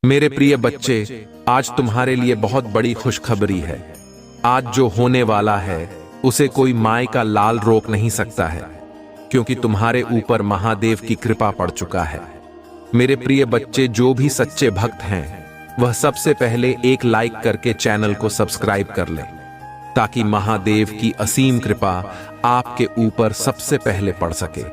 मेरे प्रिय बच्चे, आज तुम्हारे लिए बहुत बड़ी खुशखबरी है। आज जो होने वाला है उसे कोई माय का लाल रोक नहीं सकता है, क्योंकि तुम्हारे ऊपर महादेव की कृपा पड़ चुका है। मेरे प्रिय बच्चे, जो भी सच्चे भक्त हैं वह सबसे पहले एक लाइक करके चैनल को सब्सक्राइब कर लें, ताकि महादेव की असीम कृपा आपके ऊपर सबसे पहले पड़ सके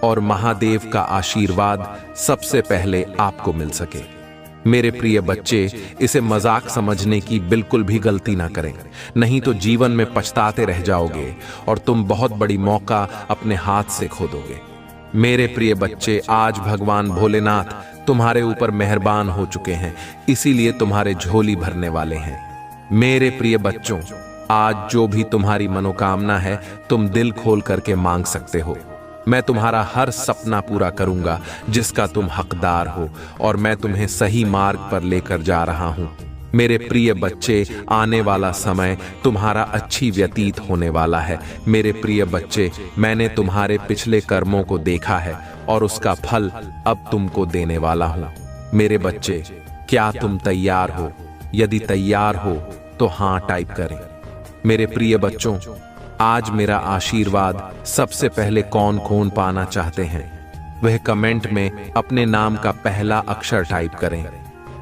और महादेव का आशीर्वाद सबसे पहले आपको मिल सके। मेरे प्रिय बच्चे, इसे मजाक समझने की बिल्कुल भी गलती ना करें, नहीं तो जीवन में पछताते रह जाओगे और तुम बहुत बड़ी मौका अपने हाथ से खो दोगे। मेरे प्रिय बच्चे, आज भगवान भोलेनाथ तुम्हारे ऊपर मेहरबान हो चुके हैं, इसीलिए तुम्हारे झोली भरने वाले हैं। मेरे प्रिय बच्चों, आज जो भी तुम्हारी मनोकामना है तुम दिल खोल करके मांग सकते हो। मैं तुम्हारा हर सपना पूरा करूंगा जिसका तुम हकदार हो, और मैं तुम्हें सही मार्ग पर लेकर जा रहा हूं। मेरे प्रिय बच्चे, आने वाला समय तुम्हारा अच्छी व्यतीत होने वाला है। मेरे प्रिय बच्चे, मैंने तुम्हारे पिछले कर्मों को देखा है और उसका फल अब तुमको देने वाला हूं। मेरे बच्चे, क्या तुम तैयार हो? यदि तैयार हो तो हाँ टाइप करें। मेरे प्रिय बच्चों, आज मेरा आशीर्वाद सबसे पहले कौन कौन पाना चाहते हैं वह कमेंट में अपने नाम का पहला अक्षर टाइप करें।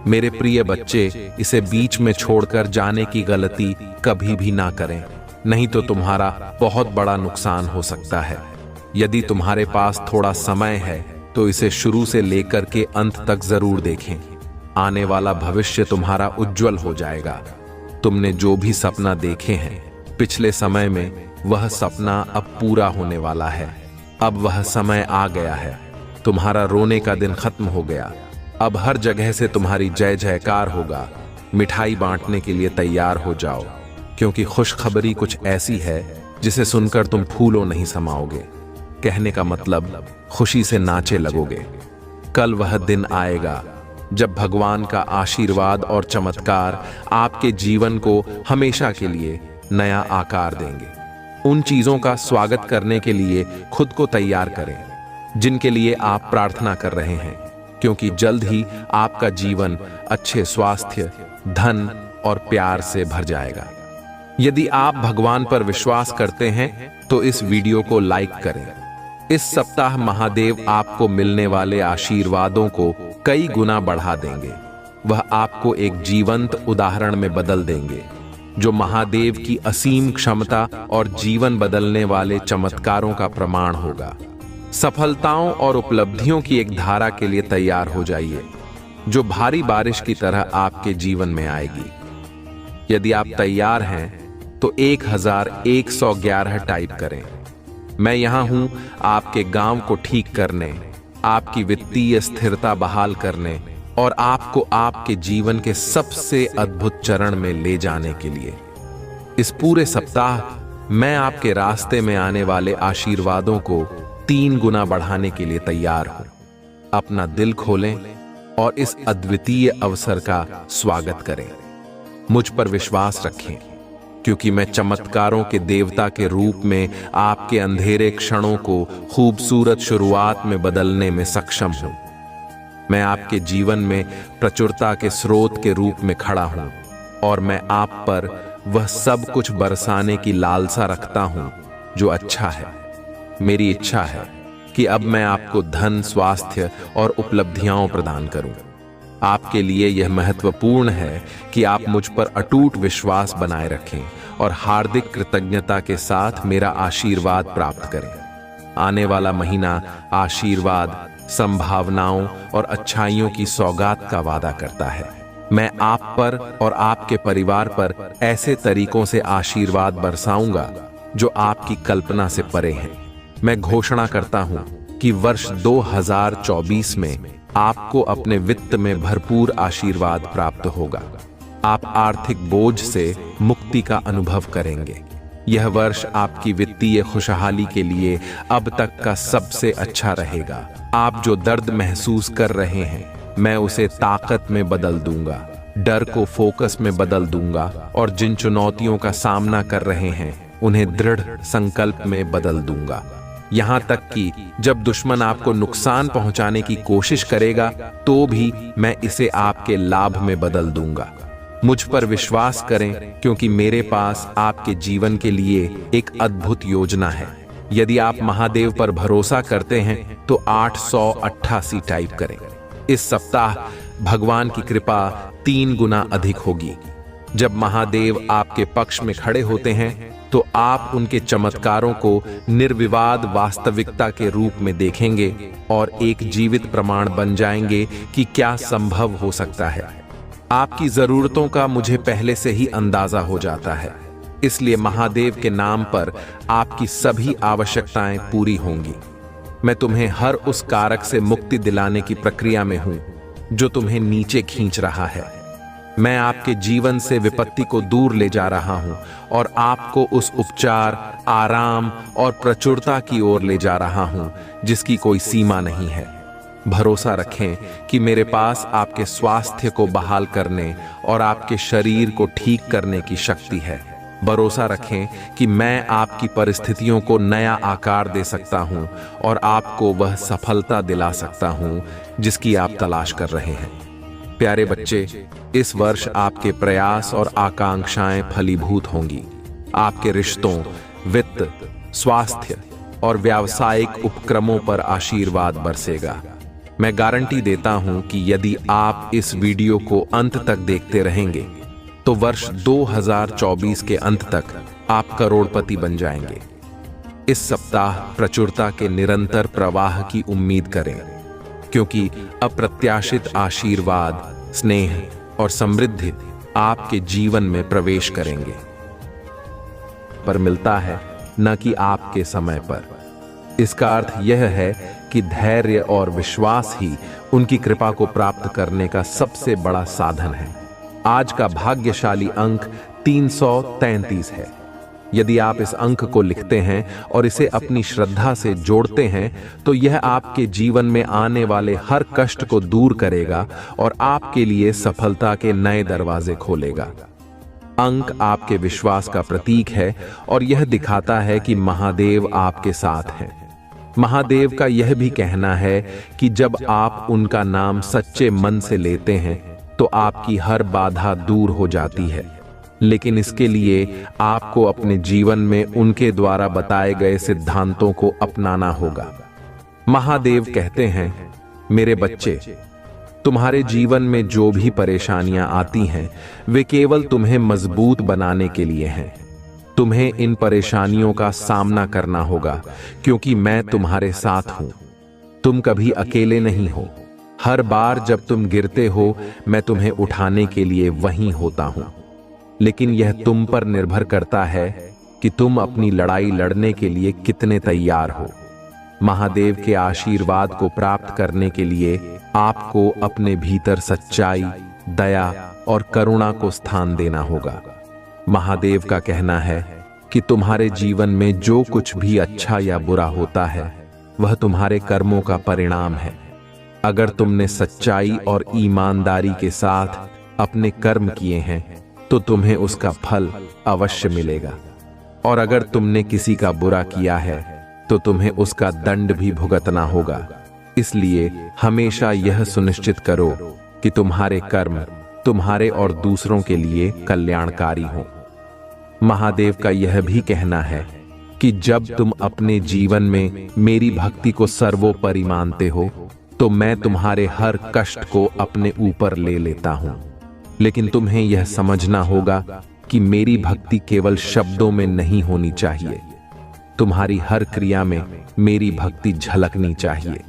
मेरे प्रिय बच्चे, इसे बीच में छोड़कर जाने की गलती कभी भी ना करें, नहीं तो तुम्हारा बहुत बड़ा नुकसान हो सकता है। यदि तुम्हारे पास थोड़ा समय है तो इसे शुरू से लेकर के अंत तक जरूर देखें। आने वाला भविष्य तुम्हारा उज्जवल हो जाएगा। तुमने जो भी सपना देखे हैं पिछले समय में, वह सपना अब पूरा होने वाला है। अब वह समय आ गया है। तुम्हारा रोने का दिन खत्म हो गया। अब हर जगह से तुम्हारी जय जयकार होगा। मिठाई बांटने के लिए तैयार हो जाओ, क्योंकि खुशखबरी कुछ ऐसी है जिसे सुनकर तुम फूलों नहीं समाओगे। कहने का मतलब, खुशी से नाचे लगोगे। कल वह दिन आएगा जब भगवान का आशीर्वाद और चमत्कार आपके जीवन को हमेशा के लिए नया आकार देंगे। उन चीजों का स्वागत करने के लिए खुद को तैयार करें जिनके लिए आप प्रार्थना कर रहे हैं, क्योंकि जल्द ही आपका जीवन अच्छे स्वास्थ्य, धन और प्यार से भर जाएगा। यदि आप भगवान पर विश्वास करते हैं तो इस वीडियो को लाइक करें। इस सप्ताह महादेव आपको मिलने वाले आशीर्वादों को कई गुना बढ़ा देंगे। वह आपको एक जीवंत उदाहरण में बदल देंगे, जो महादेव की असीम क्षमता और जीवन बदलने वाले चमत्कारों का प्रमाण होगा। सफलताओं और उपलब्धियों की एक धारा के लिए तैयार हो जाइए, जो भारी बारिश की तरह आपके जीवन में आएगी। यदि आप तैयार हैं तो 1111 टाइप करें। मैं यहां हूं आपके गांव को ठीक करने, आपकी वित्तीय स्थिरता बहाल करने और आपको आपके जीवन के सबसे अद्भुत चरण में ले जाने के लिए। इस पूरे सप्ताह मैं आपके रास्ते में आने वाले आशीर्वादों को 3 गुना बढ़ाने के लिए तैयार हूं। अपना दिल खोलें और इस अद्वितीय अवसर का स्वागत करें। मुझ पर विश्वास रखें, क्योंकि मैं चमत्कारों के देवता के रूप में आपके अंधेरे क्षणों को खूबसूरत शुरुआत में बदलने में सक्षम हूं। मैं आपके जीवन में प्रचुरता के स्रोत के रूप में खड़ा हूं, और मैं आप पर वह सब कुछ बरसाने की लालसा रखता हूं जो अच्छा है। मेरी इच्छा है कि अब मैं आपको धन, स्वास्थ्य और उपलब्धियां प्रदान करूं। आपके लिए यह महत्वपूर्ण है कि आप मुझ पर अटूट विश्वास बनाए रखें और हार्दिक कृतज्ञता के साथ मेरा आशीर्वाद प्राप्त करें। आने वाला महीना आशीर्वाद, संभावनाओं और अच्छाइयों की सौगात का वादा करता है। मैं आप पर और आपके परिवार पर ऐसे तरीकों से आशीर्वाद बरसाऊंगा जो आपकी कल्पना से परे हैं। मैं घोषणा करता हूं कि वर्ष 2024 में आपको अपने वित्त में भरपूर आशीर्वाद प्राप्त होगा। आप आर्थिक बोझ से मुक्ति का अनुभव करेंगे। यह वर्ष आपकी वित्तीय खुशहाली के लिए अब तक का सबसे अच्छा रहेगा। आप जो दर्द महसूस कर रहे हैं, मैं उसे ताकत में बदल दूंगा, डर को फोकस में बदल दूंगा, और जिन चुनौतियों का सामना कर रहे हैं उन्हें दृढ़ संकल्प में बदल दूंगा। यहाँ तक कि जब दुश्मन आपको नुकसान पहुंचाने की कोशिश करेगा तो भी मैं इसे आपके लाभ में बदल दूंगा। मुझ पर विश्वास करें, क्योंकि मेरे पास आपके जीवन के लिए एक अद्भुत योजना है। यदि आप महादेव पर भरोसा करते हैं तो 888 टाइप करें। इस सप्ताह भगवान की कृपा 3 गुना अधिक होगी। जब महादेव आपके पक्ष में खड़े होते हैं तो आप उनके चमत्कारों को निर्विवाद वास्तविकता के रूप में देखेंगे और एक जीवित प्रमाण बन जाएंगे कि क्या संभव हो सकता है। आपकी जरूरतों का मुझे पहले से ही अंदाजा हो जाता है, इसलिए महादेव के नाम पर आपकी सभी आवश्यकताएं पूरी होंगी। मैं तुम्हें हर उस कारक से मुक्ति दिलाने की प्रक्रिया में हूं जो तुम्हें नीचे खींच रहा है। मैं आपके जीवन से विपत्ति को दूर ले जा रहा हूं और आपको उस उपचार, आराम और प्रचुरता की ओर ले जा रहा हूं जिसकी कोई सीमा नहीं है। भरोसा रखें कि मेरे पास आपके स्वास्थ्य को बहाल करने और आपके शरीर को ठीक करने की शक्ति है। भरोसा रखें कि मैं आपकी परिस्थितियों को नया आकार दे सकता हूं और आपको वह सफलता दिला सकता हूं जिसकी आप तलाश कर रहे हैं। प्यारे बच्चे, इस वर्ष आपके प्रयास और आकांक्षाएं फलीभूत होंगी। आपके रिश्तों, वित्त, स्वास्थ्य और व्यावसायिक उपक्रमों पर आशीर्वाद बरसेगा। मैं गारंटी देता हूं कि यदि आप इस वीडियो को अंत तक देखते रहेंगे तो वर्ष 2024 के अंत तक आप करोड़पति बन जाएंगे। इस सप्ताह प्रचुरता के निरंतर प्रवाह की उम्मीद करें, क्योंकि अप्रत्याशित आशीर्वाद, स्नेह और समृद्धि आपके जीवन में प्रवेश करेंगे। पर मिलता है, न कि आपके समय पर। इसका अर्थ यह है कि धैर्य और विश्वास ही उनकी कृपा को प्राप्त करने का सबसे बड़ा साधन है। आज का भाग्यशाली अंक 333 है। यदि आप इस अंक को लिखते हैं और इसे अपनी श्रद्धा से जोड़ते हैं तो यह आपके जीवन में आने वाले हर कष्ट को दूर करेगा और आपके लिए सफलता के नए दरवाजे खोलेगा। अंक आपके विश्वास का प्रतीक है और यह दिखाता है कि महादेव आपके साथ हैं। महादेव का यह भी कहना है कि जब आप उनका नाम सच्चे मन से लेते हैं तो आपकी हर बाधा दूर हो जाती है, लेकिन इसके लिए आपको अपने जीवन में उनके द्वारा बताए गए सिद्धांतों को अपनाना होगा। महादेव कहते हैं, मेरे बच्चे, तुम्हारे जीवन में जो भी परेशानियां आती हैं वे केवल तुम्हें मजबूत बनाने के लिए हैं। तुम्हें इन परेशानियों का सामना करना होगा क्योंकि मैं तुम्हारे साथ हूं। तुम कभी अकेले नहीं हो। हर बार जब तुम गिरते हो मैं तुम्हें उठाने के लिए वहीं होता हूं, लेकिन यह तुम पर निर्भर करता है कि तुम अपनी लड़ाई लड़ने के लिए कितने तैयार हो। महादेव के आशीर्वाद को प्राप्त करने के लिए आपको अपने भीतर सच्चाई, दया और करुणा को स्थान देना होगा। महादेव का कहना है कि तुम्हारे जीवन में जो कुछ भी अच्छा या बुरा होता है वह तुम्हारे कर्मों का परिणाम है। अगर तुमने सच्चाई और ईमानदारी के साथ अपने कर्म किए हैं तो तुम्हें उसका फल अवश्य मिलेगा, और अगर तुमने किसी का बुरा किया है तो तुम्हें उसका दंड भी भुगतना होगा। इसलिए हमेशा यह सुनिश्चित करो कि तुम्हारे कर्म तुम्हारे और दूसरों के लिए कल्याणकारी हों। महादेव का यह भी कहना है कि जब तुम अपने जीवन में मेरी भक्ति को सर्वोपरि मानते हो तो मैं तुम्हारे हर कष्ट को अपने ऊपर ले लेता हूं। लेकिन तुम्हें यह समझना होगा कि मेरी भक्ति केवल शब्दों में नहीं होनी चाहिए। तुम्हारी हर क्रिया में मेरी भक्ति झलकनी चाहिए।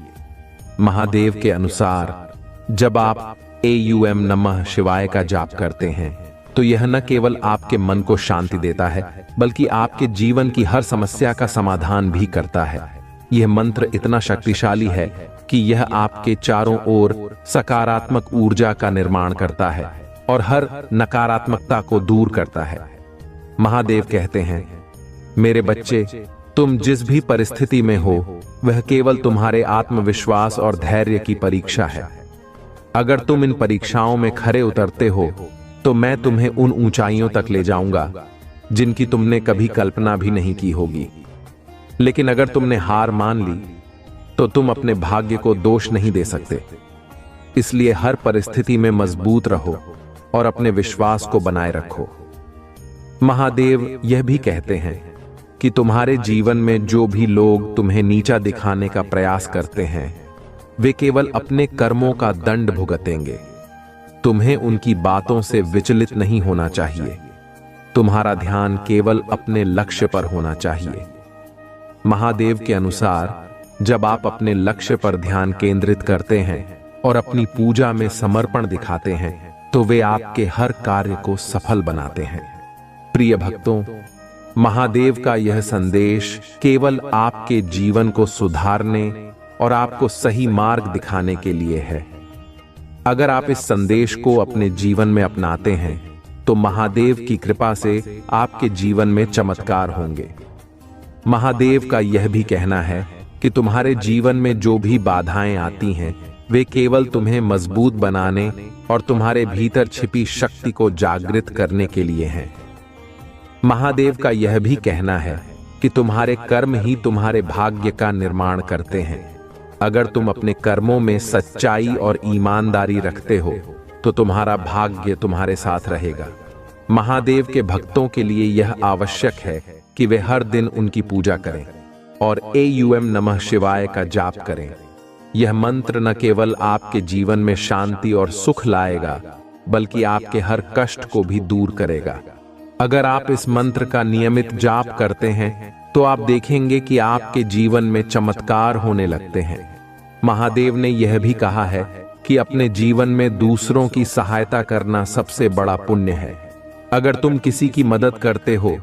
महादेव के अनुसार जब आप AUM नमः शिवाय का जाप करते हैं तो यह न केवल आपके मन को शांति देता है बल्कि आपके जीवन की हर समस्या का समाधान भी करता है। यह मंत्र इतना शक्तिशाली है कि यह आपके चारों ओर सकारात्मक ऊर्जा का निर्माण करता है और हर नकारात्मकता को दूर करता है। महादेव कहते हैं, मेरे बच्चे, तुम जिस भी परिस्थिति में हो वह केवल तुम्हारे आत्मविश्वास और धैर्य की परीक्षा है। अगर तुम इन परीक्षाओं में खरे उतरते हो तो मैं तुम्हें उन ऊंचाइयों तक ले जाऊंगा जिनकी तुमने कभी कल्पना भी नहीं की होगी। लेकिन अगर तुमने हार मान ली तो तुम अपने भाग्य को दोष नहीं दे सकते। इसलिए हर परिस्थिति में मजबूत रहो और अपने विश्वास को बनाए रखो। महादेव यह भी कहते हैं कि तुम्हारे जीवन में जो भी लोग तुम्हें नीचा दिखाने का प्रयास करते हैं, वे केवल अपने कर्मों का दंड भुगतेंगे। तुम्हें उनकी बातों से विचलित नहीं होना चाहिए। तुम्हारा ध्यान केवल अपने लक्ष्य पर होना चाहिए। महादेव के अनुसार जब आप अपने लक्ष्य पर ध्यान केंद्रित करते हैं और अपनी पूजा में समर्पण दिखाते हैं, तो वे आपके हर कार्य को सफल बनाते हैं। प्रिय भक्तों, महादेव का यह संदेश केवल आपके जीवन को सुधारने और आपको सही मार्ग दिखाने के लिए है। अगर आप इस संदेश को अपने जीवन में अपनाते हैं तो महादेव की कृपा से आपके जीवन में चमत्कार होंगे। महादेव का यह भी कहना है कि तुम्हारे जीवन में जो भी बाधाएं आती हैं, वे केवल तुम्हें मजबूत बनाने और तुम्हारे भीतर छिपी शक्ति को जागृत करने के लिए हैं। महादेव का यह भी कहना है कि तुम्हारे कर्म ही तुम्हारे भाग्य का निर्माण करते हैं। अगर तुम अपने कर्मों में सच्चाई और ईमानदारी रखते हो तो तुम्हारा भाग्य तुम्हारे साथ रहेगा। महादेव के भक्तों के लिए यह आवश्यक है कि वे हर दिन उनकी पूजा करें और AUM नमः शिवाय का जाप करें। यह मंत्र न केवल आपके जीवन में शांति और सुख लाएगा, बल्कि आपके हर कष्ट को भी दूर करेगा। अगर आप इस मंत्र का नियमित जाप करते हैं तो आप देखेंगे कि आपके जीवन में चमत्कार होने लगते हैं। महादेव ने यह भी कहा है कि अपने जीवन में दूसरों की सहायता करना सबसे बड़ा पुण्य है। अगर तुम किसी की मदद करते हो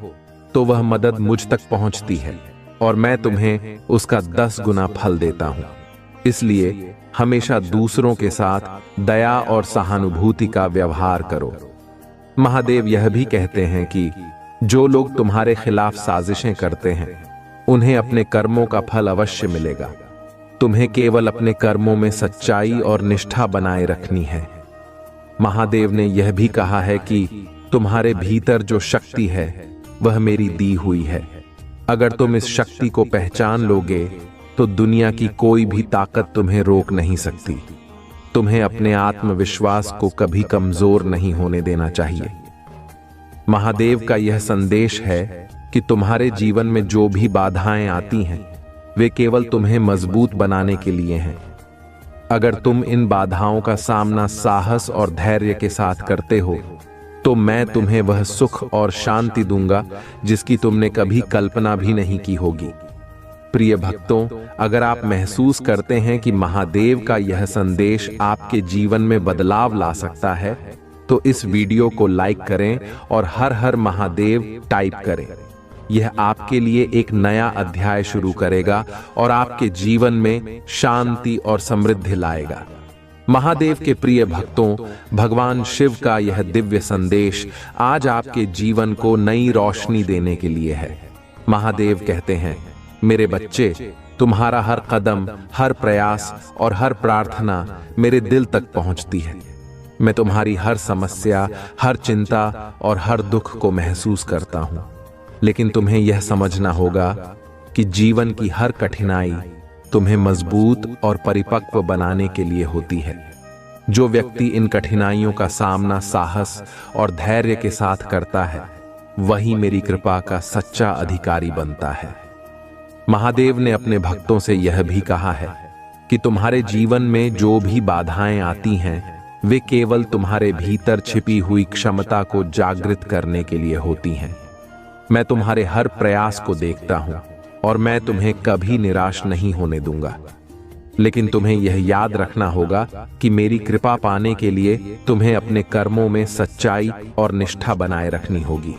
तो वह मदद मुझ तक पहुंचती है और मैं तुम्हें उसका 10 गुना फल देता हूं। इसलिए हमेशा दूसरों के साथ दया और सहानुभूति का व्यवहार करो। महादेव यह भी कहते हैं कि जो लोग तुम्हारे खिलाफ साजिशें करते हैं, उन्हें अपने कर्मों का फल अवश्य मिलेगा। तुम्हें केवल अपने कर्मों में सच्चाई और निष्ठा बनाए रखनी है। महादेव ने यह भी कहा है कि तुम्हारे भीतर जो शक्ति है वह मेरी दी हुई है। अगर तुम इस शक्ति को पहचान लोगे तो दुनिया की कोई भी ताकत तुम्हें रोक नहीं सकती। तुम्हें अपने आत्मविश्वास को कभी कमजोर नहीं होने देना चाहिए। महादेव का यह संदेश है कि तुम्हारे जीवन में जो भी बाधाएं आती हैं, वे केवल तुम्हें मजबूत बनाने के लिए हैं। अगर तुम इन बाधाओं का सामना साहस और धैर्य के साथ करते हो तो मैं तुम्हें वह सुख और शांति दूंगा जिसकी तुमने कभी कल्पना भी नहीं की होगी। प्रिय भक्तों, अगर आप महसूस करते हैं कि महादेव का यह संदेश आपके जीवन में बदलाव ला सकता है, तो इस वीडियो को लाइक करें और हर हर महादेव टाइप करें। यह आपके लिए एक नया अध्याय शुरू करेगा और आपके जीवन में शांति और समृद्धि लाएगा। महादेव के प्रिय भक्तों, भगवान शिव का यह दिव्य संदेश आज आपके जीवन को नई रोशनी देने के लिए है। महादेव कहते हैं, मेरे बच्चे, तुम्हारा हर कदम, हर प्रयास और हर प्रार्थना मेरे दिल तक पहुंचती है। मैं तुम्हारी हर समस्या, हर चिंता और हर दुख को महसूस करता हूं। लेकिन तुम्हें यह समझना होगा कि जीवन की हर कठिनाई तुम्हें मजबूत और परिपक्व बनाने के लिए होती है। जो व्यक्ति इन कठिनाइयों का सामना साहस और धैर्य के साथ करता है, वही मेरी कृपा का सच्चा अधिकारी बनता है। महादेव ने अपने भक्तों से यह भी कहा है कि तुम्हारे जीवन में जो भी बाधाएं आती हैं, वे केवल तुम्हारे भीतर छिपी हुई क्षमता को जागृत करने के लिए होती हैं। मैं तुम्हारे हर प्रयास को देखता हूं और मैं तुम्हें कभी निराश नहीं होने दूंगा। लेकिन तुम्हें यह याद रखना होगा कि मेरी कृपा पाने के लिए तुम्हें अपने कर्मों में सच्चाई और निष्ठा बनाए रखनी होगी।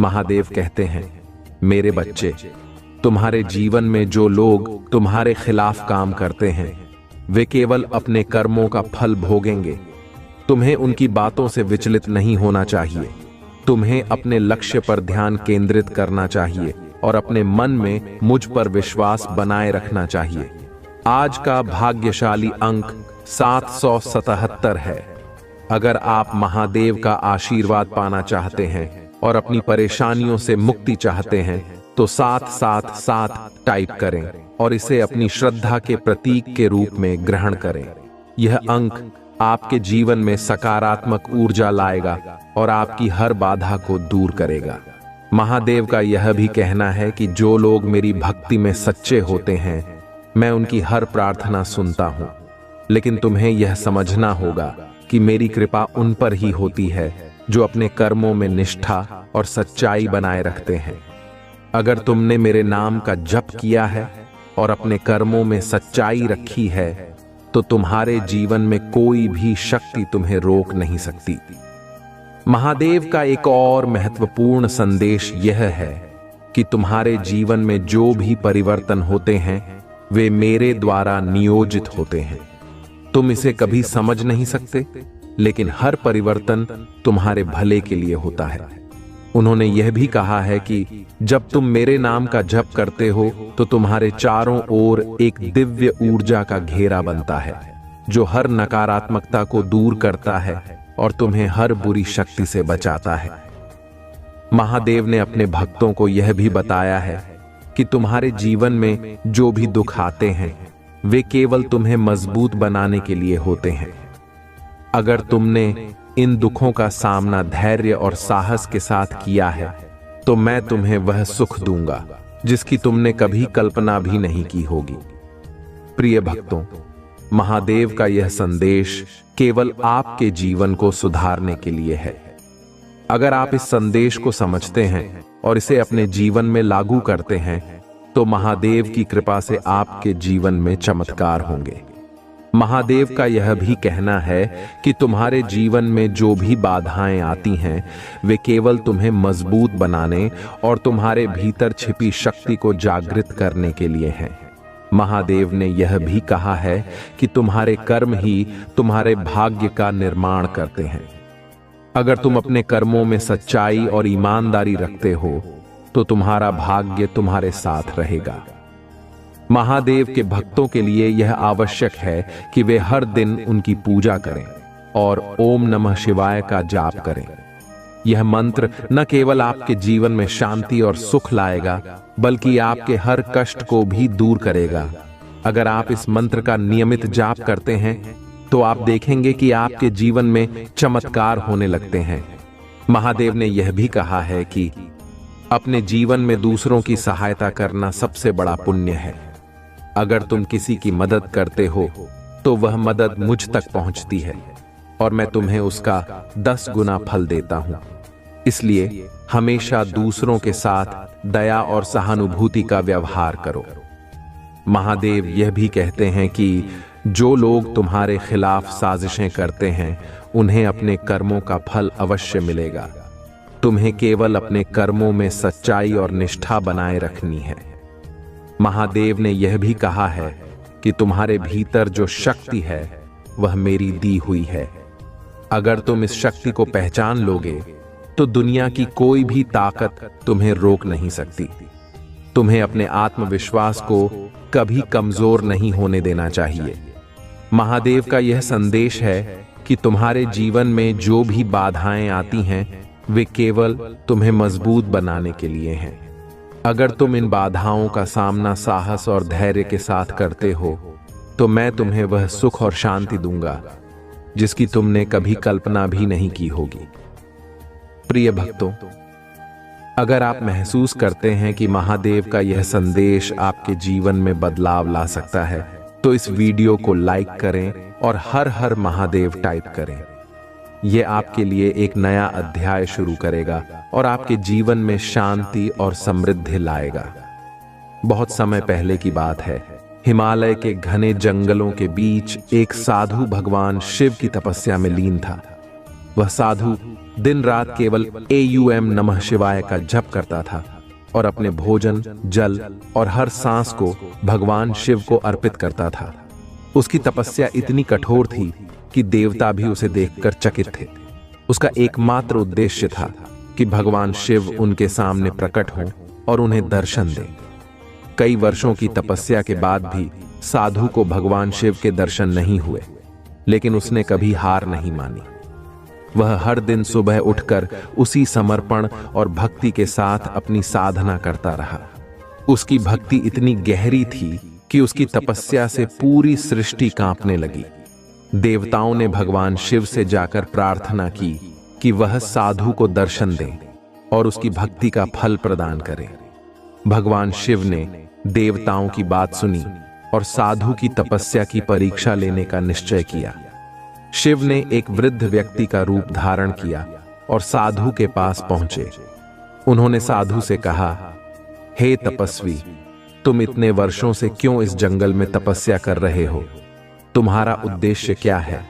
महादेव कहते हैं, मेरे बच्चे, तुम्हारे जीवन में जो लोग तुम्हारे खिलाफ काम करते हैं, वे केवल अपने कर्मों का फल भोगेंगे। तुम्हें उनकी बातों से विचलित नहीं होना चाहिए। तुम्हें अपने लक्ष्य पर ध्यान केंद्रित करना चाहिए और अपने मन में मुझ पर विश्वास बनाए रखना चाहिए। आज का भाग्यशाली अंक 777 है। अगर आप महादेव का आशीर्वाद पाना चाहते हैं और अपनी परेशानियों से मुक्ति चाहते हैं, तो 777 टाइप करें और इसे अपनी श्रद्धा के प्रतीक के रूप में ग्रहण करें। यह अंक आपके जीवन में सकारात्मक ऊर्जा लाएगा और आपकी हर बाधा को दूर करेगा। महादेव का यह भी कहना है कि जो लोग मेरी भक्ति में सच्चे होते हैं, मैं उनकी हर प्रार्थना सुनता हूं। लेकिन तुम्हें यह समझना होगा कि मेरी कृपा उन पर ही होती है जो अपने कर्मों में निष्ठा और सच्चाई बनाए रखते हैं। अगर तुमने मेरे नाम का जप किया है और अपने कर्मों में सच्चाई रखी है, तो तुम्हारे जीवन में कोई भी शक्ति तुम्हें रोक नहीं सकती। महादेव का एक और महत्वपूर्ण संदेश यह है कि तुम्हारे जीवन में जो भी परिवर्तन होते हैं, वे मेरे द्वारा नियोजित होते हैं। तुम इसे कभी समझ नहीं सकते, लेकिन हर परिवर्तन तुम्हारे भले के लिए होता है। उन्होंने यह भी कहा है कि जब तुम मेरे नाम का जप करते हो तो तुम्हारे चारों ओर एक दिव्य ऊर्जा का घेरा बनता है, जो हर नकारात्मकता को दूर करता है और तुम्हें हर बुरी शक्ति से बचाता है। महादेव ने अपने भक्तों को यह भी बताया है कि तुम्हारे जीवन में जो भी दुख आते हैं, वे केवल तुम्हें मजबूत बनाने के लिए होते हैं। अगर तुमने इन दुखों का सामना धैर्य और साहस के साथ किया है, तो मैं तुम्हें वह सुख दूंगा जिसकी तुमने कभी कल्पना भी नहीं की होगी। प्रिय भक्तों, महादेव का यह संदेश केवल आपके जीवन को सुधारने के लिए है। अगर आप इस संदेश को समझते हैं और इसे अपने जीवन में लागू करते हैं, तो महादेव की कृपा से आपके जीवन में चमत्कार होंगे। महादेव का यह भी कहना है कि तुम्हारे जीवन में जो भी बाधाएं आती हैं, वे केवल तुम्हें मजबूत बनाने और तुम्हारे भीतर छिपी शक्ति को जागृत करने के लिए हैं। महादेव ने यह भी कहा है कि तुम्हारे कर्म ही तुम्हारे भाग्य का निर्माण करते हैं। अगर तुम अपने कर्मों में सच्चाई और ईमानदारी रखते हो, तो तुम्हारा भाग्य तुम्हारे साथ रहेगा। महादेव के भक्तों के लिए यह आवश्यक है कि वे हर दिन उनकी पूजा करें और ओम नमः शिवाय का जाप करें। यह मंत्र न केवल आपके जीवन में शांति और सुख लाएगा, बल्कि आपके हर कष्ट को भी दूर करेगा। अगर आप इस मंत्र का नियमित जाप करते हैं, तो आप देखेंगे कि आपके जीवन में चमत्कार होने लगते हैं। महादेव ने यह भी कहा है कि अपने जीवन में दूसरों की सहायता करना सबसे बड़ा पुण्य है। अगर तुम किसी की मदद करते हो, तो वह मदद मुझ तक पहुंचती है और मैं तुम्हें उसका 10 गुना फल देता हूं। इसलिए हमेशा दूसरों के साथ दया और सहानुभूति का व्यवहार करो। महादेव यह भी कहते हैं कि जो लोग तुम्हारे खिलाफ साजिशें करते हैं, उन्हें अपने कर्मों का फल अवश्य मिलेगा। तुम्हें केवल अपने कर्मों में सच्चाई और निष्ठा बनाए रखनी है। महादेव ने यह भी कहा है कि तुम्हारे भीतर जो शक्ति है, वह मेरी दी हुई है। अगर तुम इस शक्ति को पहचान लोगे, तो दुनिया की कोई भी ताकत तुम्हें रोक नहीं सकती। तुम्हें अपने आत्मविश्वास को कभी कमजोर नहीं होने देना चाहिए। महादेव का यह संदेश है कि तुम्हारे जीवन में जो भी बाधाएं आती हैं, वे केवल तुम्हें मजबूत बनाने के लिए हैं। अगर तुम इन बाधाओं का सामना साहस और धैर्य के साथ करते हो, तो मैं तुम्हें वह सुख और शांति दूंगा जिसकी तुमने कभी कल्पना भी नहीं की होगी। प्रिय भक्तों, अगर आप महसूस करते हैं कि महादेव का यह संदेश आपके जीवन में बदलाव ला सकता है, तो इस वीडियो को लाइक करें और हर हर महादेव टाइप करें। यह आपके लिए एक नया अध्याय शुरू करेगा और आपके जीवन में शांति और समृद्धि लाएगा। बहुत समय पहले की बात है, हिमालय के घने जंगलों के बीच एक साधु भगवान शिव की तपस्या में लीन था। वह साधु दिन रात केवल एयूएम नमः शिवाय का जप करता था और अपने भोजन, जल और हर सांस को भगवान शिव को अर्पित करता था। उसकी तपस्या इतनी कठोर थी कि देवता भी उसे देखकर चकित थे। उसका एकमात्र उद्देश्य था कि भगवान शिव उनके सामने प्रकट हों और उन्हें दर्शन दें। कई वर्षों की तपस्या के बाद भी साधु को भगवान शिव के दर्शन नहीं हुए, लेकिन उसने कभी हार नहीं मानी। वह हर दिन सुबह उठकर उसी समर्पण और भक्ति के साथ अपनी साधना करता रहा। उसकी भक्ति इतनी गहरी थी कि उसकी तपस्या से पूरी सृष्टि कांपने लगी। देवताओं ने भगवान शिव से जाकर प्रार्थना की कि वह साधु को दर्शन दें और उसकी भक्ति का फल प्रदान करें। भगवान शिव ने देवताओं की बात सुनी और साधु की तपस्या की परीक्षा लेने का निश्चय किया। शिव ने एक वृद्ध व्यक्ति का रूप धारण किया और साधु के पास पहुंचे। उन्होंने साधु से कहा, हे तपस्वी, तुम इतने वर्षों से क्यों इस जंगल में तपस्या कर रहे हो? तुम्हारा उद्देश्य क्या है?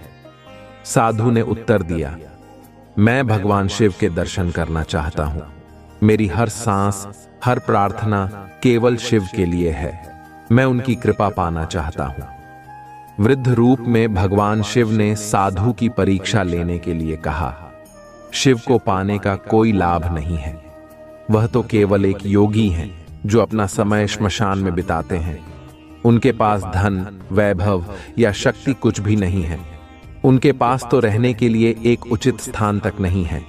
साधु ने उत्तर दिया, मैं भगवान शिव के दर्शन करना चाहता हूं। मेरी हर सांस, हर प्रार्थना केवल शिव के लिए है। मैं उनकी कृपा पाना चाहता हूं। वृद्ध रूप में भगवान शिव ने साधु की परीक्षा लेने के लिए कहा, शिव को पाने का कोई लाभ नहीं है। वह तो केवल एक योगी हैं जो अपना समय श्मशान में बिताते हैं। उनके पास धन, वैभव या शक्ति कुछ भी नहीं है। उनके पास तो रहने के लिए एक उचित स्थान तक नहीं है।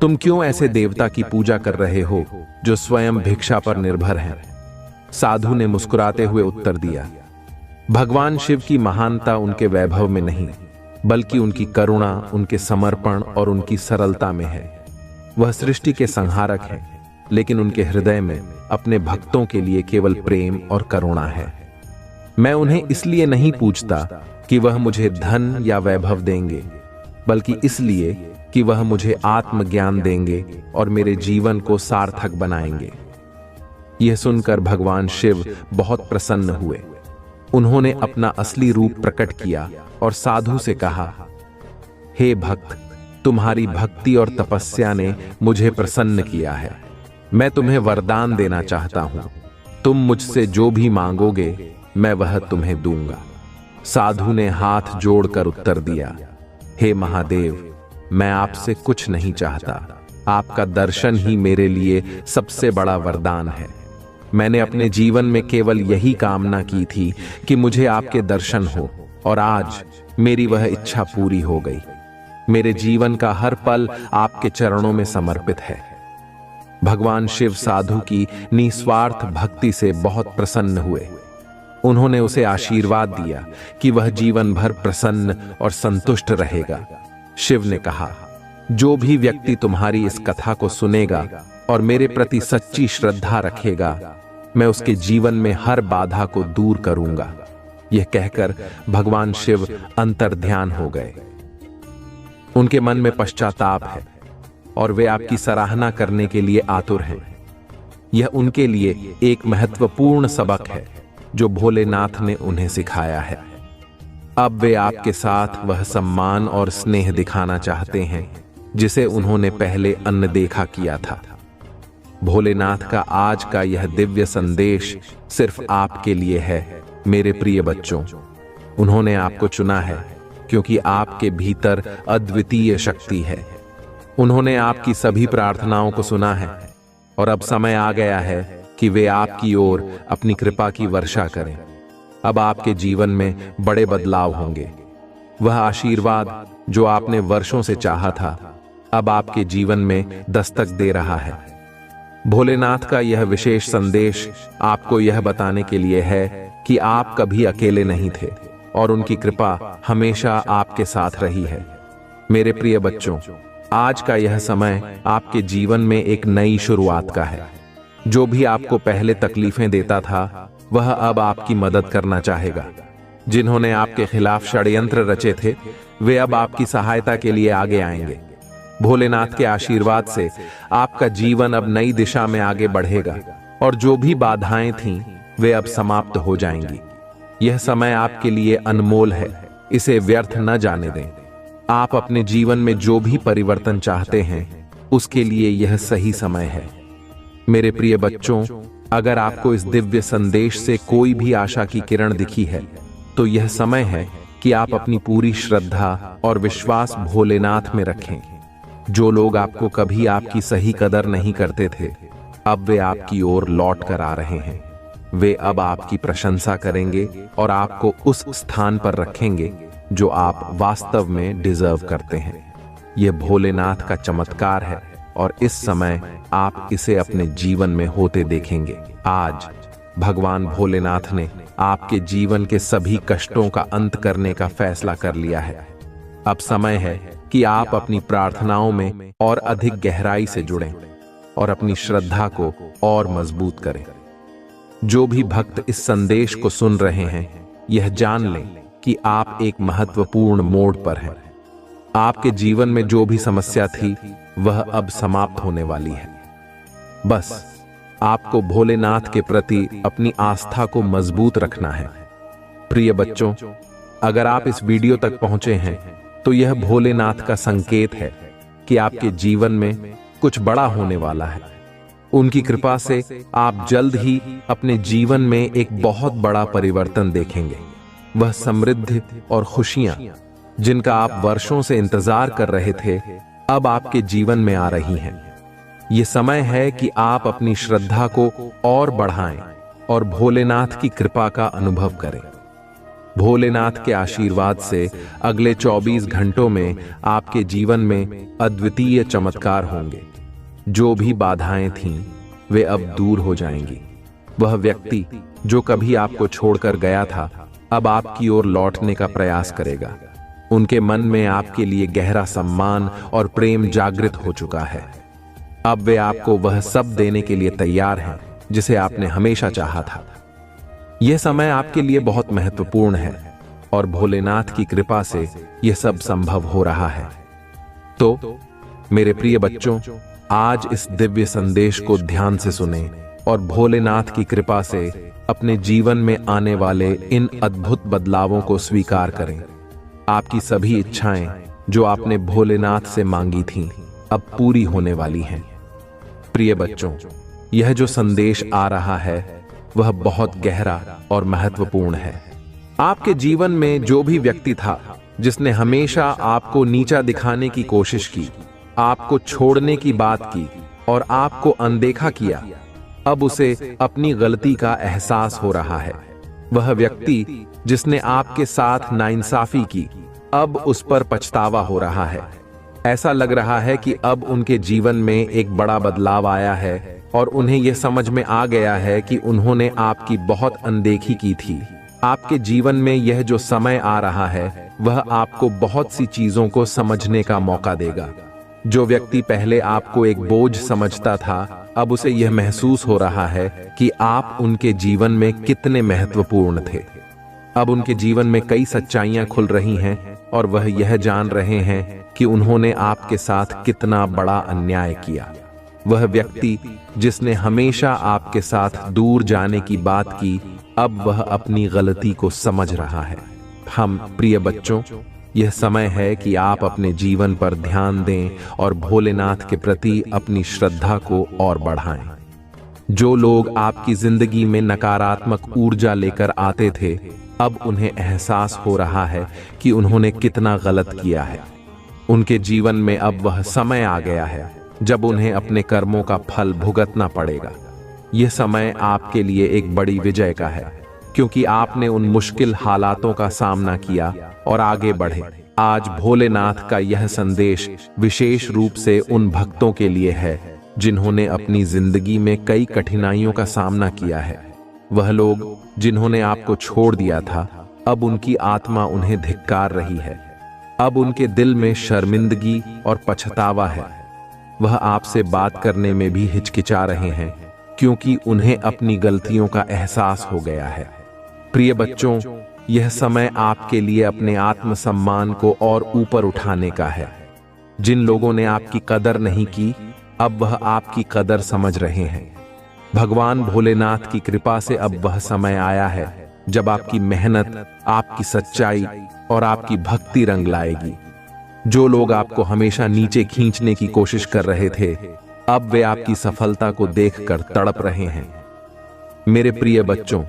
तुम क्यों ऐसे देवता की पूजा कर रहे हो जो स्वयं भिक्षा पर निर्भर हैं? साधु ने मुस्कुराते हुए उत्तर दिया, भगवान शिव की महानता उनके वैभव में नहीं, बल्कि उनकी करुणा, उनके समर्पण और उनकी सरलता में है। वह सृष्टि के संहारक हैं, लेकिन उनके हृदय में अपने भक्तों के लिए केवल प्रेम और करुणा है। मैं उन्हें इसलिए नहीं पूछता कि वह मुझे धन या वैभव देंगे, बल्कि इसलिए कि वह मुझे आत्मज्ञान देंगे और मेरे जीवन को सार्थक बनाएंगे। यह सुनकर भगवान शिव बहुत प्रसन्न हुए। उन्होंने अपना असली रूप प्रकट किया और साधु से कहा, हे भक्त, तुम्हारी भक्ति और तपस्या ने मुझे प्रसन्न किया है। मैं तुम्हें वरदान देना चाहता हूं। तुम मुझसे जो भी मांगोगे मैं वह तुम्हें दूंगा। साधु ने हाथ जोड़कर उत्तर दिया, हे महादेव, मैं आपसे कुछ नहीं चाहता। आपका दर्शन ही मेरे लिए सबसे बड़ा वरदान है। मैंने अपने जीवन में केवल यही कामना की थी कि मुझे आपके दर्शन हो, और आज मेरी वह इच्छा पूरी हो गई। मेरे जीवन का हर पल आपके चरणों में समर्पित है। भगवान शिव साधु की निस्वार्थ भक्ति से बहुत प्रसन्न हुए। उन्होंने उसे आशीर्वाद दिया कि वह जीवन भर प्रसन्न और संतुष्ट रहेगा। शिव ने कहा, जो भी व्यक्ति तुम्हारी इस कथा को सुनेगा और मेरे प्रति सच्ची श्रद्धा रखेगा, मैं उसके जीवन में हर बाधा को दूर करूंगा। यह कहकर भगवान शिव अंतर्ध्यान हो गए। उनके मन में पश्चाताप है और वे आपकी सराहना करने के लिए आतुर हैं। यह उनके लिए एक महत्वपूर्ण सबक है जो भोलेनाथ ने उन्हें सिखाया है। अब वे आपके साथ वह सम्मान और स्नेह दिखाना चाहते हैं जिसे उन्होंने पहले अनदेखा किया था। भोलेनाथ का आज का यह दिव्य संदेश सिर्फ आपके लिए है, मेरे प्रिय बच्चों। उन्होंने आपको चुना है क्योंकि आपके भीतर अद्वितीय शक्ति है। उन्होंने आपकी सभी प्रार्थनाओं को सुना है और अब समय आ गया है कि वे आपकी ओर अपनी कृपा की वर्षा करें। अब आपके जीवन में बड़े बदलाव होंगे। वह आशीर्वाद जो आपने वर्षों से चाहा था, अब आपके जीवन में दस्तक दे रहा है। भोलेनाथ का यह विशेष संदेश आपको यह बताने के लिए है कि आप कभी अकेले नहीं थे और उनकी कृपा हमेशा आपके साथ रही है। मेरे प्रिय बच्चों, आज का यह समय आपके जीवन में एक नई शुरुआत का है। जो भी आपको पहले तकलीफें देता था, वह अब आपकी मदद करना चाहेगा। जिन्होंने आपके खिलाफ षड्यंत्र रचे थे, वे अब आपकी सहायता के लिए आगे आएंगे। भोलेनाथ के आशीर्वाद से आपका जीवन अब नई दिशा में आगे बढ़ेगा और जो भी बाधाएं थीं, वे अब समाप्त हो जाएंगी। यह समय आपके लिए अनमोल है, इसे व्यर्थ न जाने दें। आप अपने जीवन में जो भी परिवर्तन चाहते हैं, उसके लिए यह सही समय है। मेरे प्रिय बच्चों, अगर आपको इस दिव्य संदेश से कोई भी आशा की किरण दिखी है, तो यह समय है कि आप अपनी पूरी श्रद्धा और विश्वास भोलेनाथ में रखें। जो लोग आपको कभी आपकी सही कदर नहीं करते थे, अब वे आपकी ओर लौट कर आ रहे हैं। वे अब आपकी प्रशंसा करेंगे और आपको उस स्थान पर रखेंगे जो आप वास्तव में डिजर्व करते हैं। यह भोलेनाथ का चमत्कार है और इस समय आप इसे अपने जीवन में होते देखेंगे। आज भगवान भोलेनाथ ने आपके जीवन के सभी कष्टों का अंत करने का फैसला कर लिया है। अब समय है कि आप अपनी प्रार्थनाओं में और अधिक गहराई से जुड़ें और अपनी श्रद्धा को और मजबूत करें। जो भी भक्त इस संदेश को सुन रहे हैं, यह जान लें कि आप एक महत्वपूर्ण मोड़ पर हैं। आपके जीवन में जो भी समस्या थी, वह अब समाप्त होने वाली है। बस आपको भोलेनाथ के प्रति अपनी आस्था को मजबूत रखना है। प्रिय बच्चों, अगर आप इस वीडियो तक पहुंचे हैं, तो यह भोलेनाथ का संकेत है कि आपके जीवन में कुछ बड़ा होने वाला है। उनकी कृपा से आप जल्द ही अपने जीवन में एक बहुत बड़ा परिवर्तन देखेंगे। वह समृद्धि और खुशियां जिनका आप वर्षों से इंतजार कर रहे थे, अब आपके जीवन में आ रही हैं। ये समय है कि आप अपनी श्रद्धा को और बढ़ाएं और भोलेनाथ की कृपा का अनुभव करें। भोलेनाथ के आशीर्वाद से अगले 24 घंटों में आपके जीवन में अद्वितीय चमत्कार होंगे। जो भी बाधाएं थीं, वे अब दूर हो जाएंगी। वह व्यक्ति जो कभी आपको छोड़कर गया था, अब आपकी ओर लौटने का प्रयास करेगा। उनके मन में आपके लिए गहरा सम्मान और प्रेम जागृत हो चुका है। अब वे आपको वह सब देने के लिए तैयार हैं जिसे आपने हमेशा चाहा था। यह समय आपके लिए बहुत महत्वपूर्ण है और भोलेनाथ की कृपा से यह सब संभव हो रहा है। तो मेरे प्रिय बच्चों, आज इस दिव्य संदेश को ध्यान से सुनें और भोलेनाथ की कृपा से अपने जीवन में आने वाले इन अद्भुत बदलावों को स्वीकार करें। आपकी सभी इच्छाएं जो आपने भोलेनाथ से मांगी थीं, अब पूरी होने वाली हैं। प्रिय बच्चों, यह जो संदेश आ रहा है, वह बहुत गहरा और महत्वपूर्ण है। आपके जीवन में जो भी व्यक्ति था जिसने हमेशा आपको नीचा दिखाने की कोशिश की, आपको छोड़ने की बात की और आपको अनदेखा किया, अब उसे अपनी गलती का एहसास हो रहा है। वह व्यक्ति जिसने आपके साथ नाइंसाफी की, अब उस पर पछतावा हो रहा है। ऐसा लग रहा है कि अब उनके जीवन में एक बड़ा बदलाव आया है और उन्हें यह समझ में आ गया है कि उन्होंने आपकी बहुत अनदेखी की थी। आपके जीवन में यह जो समय आ रहा है, वह आपको बहुत सी चीजों को समझने का मौका देगा। जो व्यक्ति पहले आपको एक बोझ समझता था, अब उसे यह महसूस हो रहा है कि आप उनके जीवन में कितने महत्वपूर्ण थे। अब उनके जीवन में कई सच्चाइयां खुल रही हैं और वह यह जान रहे हैं कि उन्होंने आपके साथ कितना बड़ा अन्याय किया। वह व्यक्ति जिसने हमेशा आपके साथ दूर जाने की बात की, अब वह अपनी गलती को समझ रहा है। हम प्रिय बच्चों, यह समय है कि आप अपने जीवन पर ध्यान दें और भोलेनाथ के प्रति अपनी श्रद्धा को और बढ़ाएं। जो लोग आपकी जिंदगी में नकारात्मक ऊर्जा लेकर आते थे, अब उन्हें एहसास हो रहा है कि उन्होंने कितना गलत किया है। उनके जीवन में अब वह समय आ गया है जब उन्हें अपने कर्मों का फल भुगतना पड़ेगा। यह समय आपके लिए एक बड़ी विजय का है, क्योंकि आपने उन मुश्किल हालातों का सामना किया और आगे बढ़े। आज भोलेनाथ का यह संदेश विशेष रूप से उन भक्तों के लिए है जिन्होंने अपनी जिंदगी में कई कठिनाइयों का सामना किया है। वह लोग जिन्होंने आपको छोड़ दिया था, अब उनकी आत्मा उन्हें धिक्कार रही है। अब उनके दिल में शर्मिंदगी और पछतावा है। वह आपसे बात करने में भी हिचकिचा रहे हैं, क्योंकि उन्हें अपनी गलतियों का एहसास हो गया है। प्रिय बच्चों, यह समय आपके लिए अपने आत्मसम्मान को और ऊपर उठाने का है। जिन लोगों ने आपकी कदर नहीं की, अब वह आपकी कदर समझ रहे हैं। भगवान भोलेनाथ की कृपा से अब वह समय आया है जब आपकी मेहनत, आपकी सच्चाई और आपकी भक्ति रंग लाएगी। जो लोग आपको हमेशा नीचे खींचने की कोशिश कर रहे थे, अब वे आपकी सफलता को देखकर तड़प रहे हैं। मेरे प्रिय बच्चों,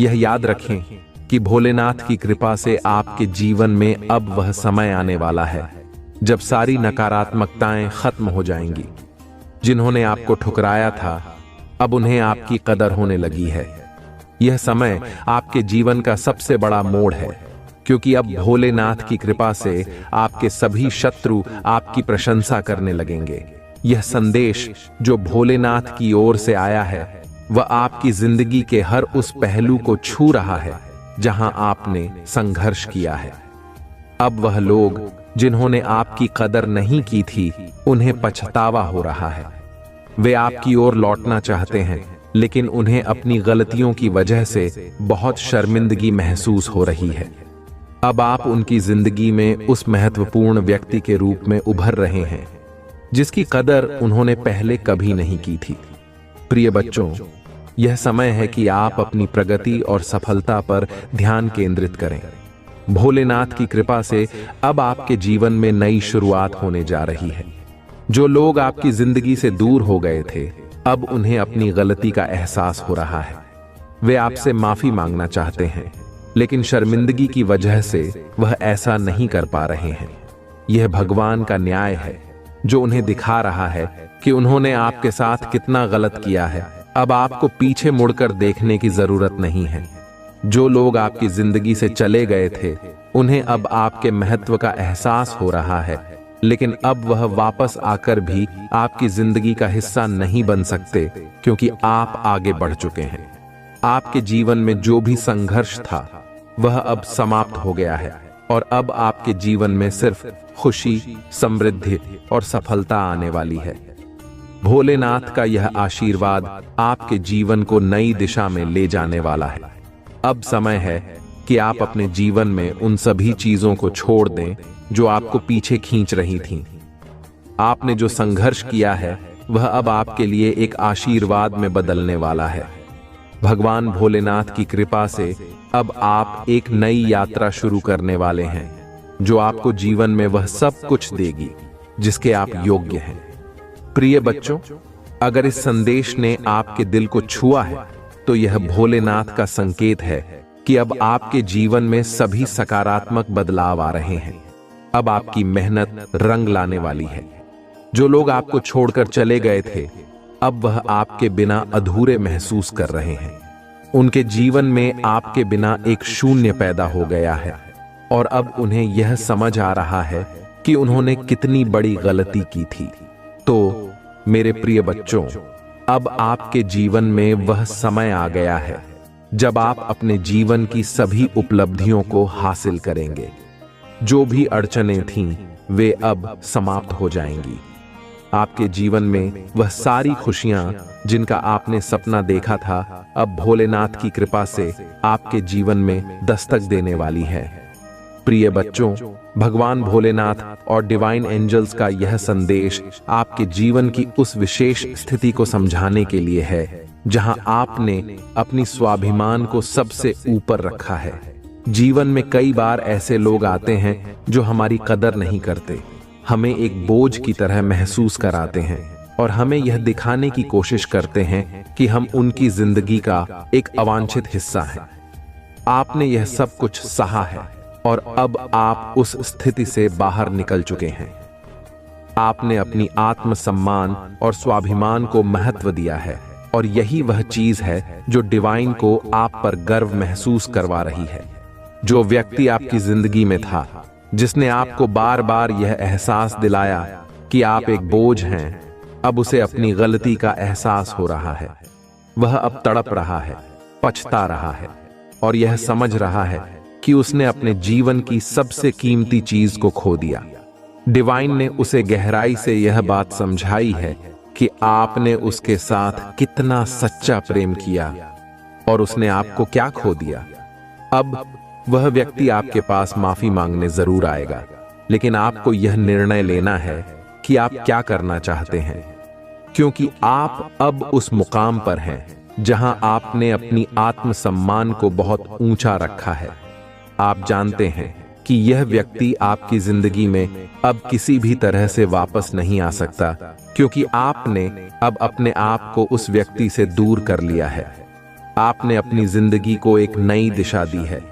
यह याद रखें कि भोलेनाथ की कृपा से आपके जीवन में अब वह समय आने वाला है जब सारी नकारात्मकताएं खत्म हो जाएंगी। जिन्होंने आपको ठुकराया था, अब उन्हें आपकी कदर होने लगी है। यह समय आपके जीवन का सबसे बड़ा मोड़ है, क्योंकि अब भोलेनाथ की कृपा से आपके सभी शत्रु आपकी प्रशंसा करने लगेंगे। यह संदेश जो भोलेनाथ की ओर से आया है वह आपकी जिंदगी के हर उस पहलू को छू रहा है जहां आपने संघर्ष किया है। अब वह लोग जिन्होंने आपकी कदर नहीं की थी उन्हें पछतावा हो रहा है। वे आपकी ओर लौटना चाहते हैं, लेकिन उन्हें अपनी गलतियों की वजह से बहुत शर्मिंदगी महसूस हो रही है। अब आप उनकी जिंदगी में उस महत्वपूर्ण व्यक्ति के रूप में उभर रहे हैं जिसकी कदर उन्होंने पहले कभी नहीं की थी। प्रिय बच्चों, यह समय है कि आप अपनी प्रगति और सफलता पर ध्यान केंद्रित करें। भोलेनाथ की कृपा से अब आपके जीवन में नई शुरुआत होने जा रही है। जो लोग आपकी जिंदगी से दूर हो गए थे, अब उन्हें अपनी गलती का एहसास हो रहा है। वे आपसे माफी मांगना चाहते हैं, लेकिन शर्मिंदगी की वजह से वह ऐसा नहीं कर पा रहे हैं। यह भगवान का न्याय है जो उन्हें दिखा रहा है कि उन्होंने आपके साथ कितना गलत किया है। अब आपको पीछे मुड़कर देखने की जरूरत नहीं है। जो लोग आपकी जिंदगी से चले गए थे उन्हें अब आपके महत्व का एहसास हो रहा है, लेकिन अब वह वापस आकर भी आपकी जिंदगी का हिस्सा नहीं बन सकते, क्योंकि आप आगे बढ़ चुके हैं। आपके जीवन में जो भी संघर्ष था वह अब समाप्त हो गया है और अब आपके जीवन में सिर्फ खुशी, समृद्धि और सफलता आने वाली है। भोलेनाथ का यह आशीर्वाद आपके जीवन को नई दिशा में ले जाने वाला है। अब समय है कि आप अपने जीवन में उन सभी चीजों को छोड़ दें जो आपको पीछे खींच रही थीं। आपने जो संघर्ष किया है वह अब आपके लिए एक आशीर्वाद में बदलने वाला है। भगवान भोलेनाथ की कृपा से अब आप एक नई यात्रा शुरू करने वाले हैं जो आपको जीवन में वह सब कुछ देगी जिसके आप योग्य हैं। प्रिय बच्चों, अगर इस संदेश ने आपके दिल को छुआ है तो यह भोलेनाथ का संकेत है कि अब आपके जीवन में सभी सकारात्मक बदलाव आ रहे हैं। अब आपकी मेहनत रंग लाने वाली है। जो लोग आपको छोड़कर चले गए थे अब वह आपके बिना अधूरे महसूस कर रहे हैं। उनके जीवन में आपके बिना एक शून्य पैदा हो गया है और अब उन्हें यह समझ आ रहा है कि उन्होंने कितनी बड़ी गलती की थी। तो मेरे प्रिय बच्चों, अब आपके जीवन में वह समय आ गया है जब आप अपने जीवन की सभी उपलब्धियों को हासिल करेंगे। जो भी अड़चनें थीं वे अब समाप्त हो जाएंगी। आपके जीवन में वह सारी खुशियां जिनका आपने सपना देखा था अब भोलेनाथ की कृपा से आपके जीवन में दस्तक देने वाली है। प्रिय बच्चों, भगवान भोलेनाथ और डिवाइन एंजल्स का यह संदेश आपके जीवन की उस विशेष स्थिति को समझाने के लिए है जहां आपने अपनी स्वाभिमान को सबसे ऊपर रखा है। जीवन में कई बार ऐसे लोग आते हैं जो हमारी कदर नहीं करते, हमें एक बोझ की तरह महसूस कराते हैं और हमें यह दिखाने की कोशिश करते हैं कि हम उनकी जिंदगी का एक अवांछित हिस्सा हैं। आपने यह सब कुछ सहा है और अब आप उस स्थिति से बाहर निकल चुके हैं। आपने अपनी आत्मसम्मान और स्वाभिमान को महत्व दिया है और यही वह चीज है जो डिवाइन को आप पर गर्व महसूस करवा रही है। जो व्यक्ति आपकी जिंदगी में था जिसने आपको बार बार यह एहसास दिलाया कि आप एक बोझ हैं, अब उसे अपनी गलती का एहसास हो रहा है। वह अब तड़प रहा है, पछता रहा है और यह समझ रहा है कि उसने अपने जीवन की सबसे कीमती चीज को खो दिया। डिवाइन ने उसे गहराई से यह बात समझाई है कि आपने उसके साथ कितना सच्चा प्रेम किया और उसने आपको क्या खो दिया। अब वह व्यक्ति आपके पास माफी मांगने जरूर आएगा, लेकिन आपको यह निर्णय लेना है कि आप क्या करना चाहते हैं, क्योंकि आप अब उस मुकाम पर हैं जहां आपने अपनी आत्मसम्मान को बहुत ऊंचा रखा है। आप जानते हैं कि यह व्यक्ति आपकी जिंदगी में अब किसी भी तरह से वापस नहीं आ सकता, क्योंकि आपने अब अपने आप को उस व्यक्ति से दूर कर लिया है। आपने अपनी जिंदगी को एक नई दिशा दी है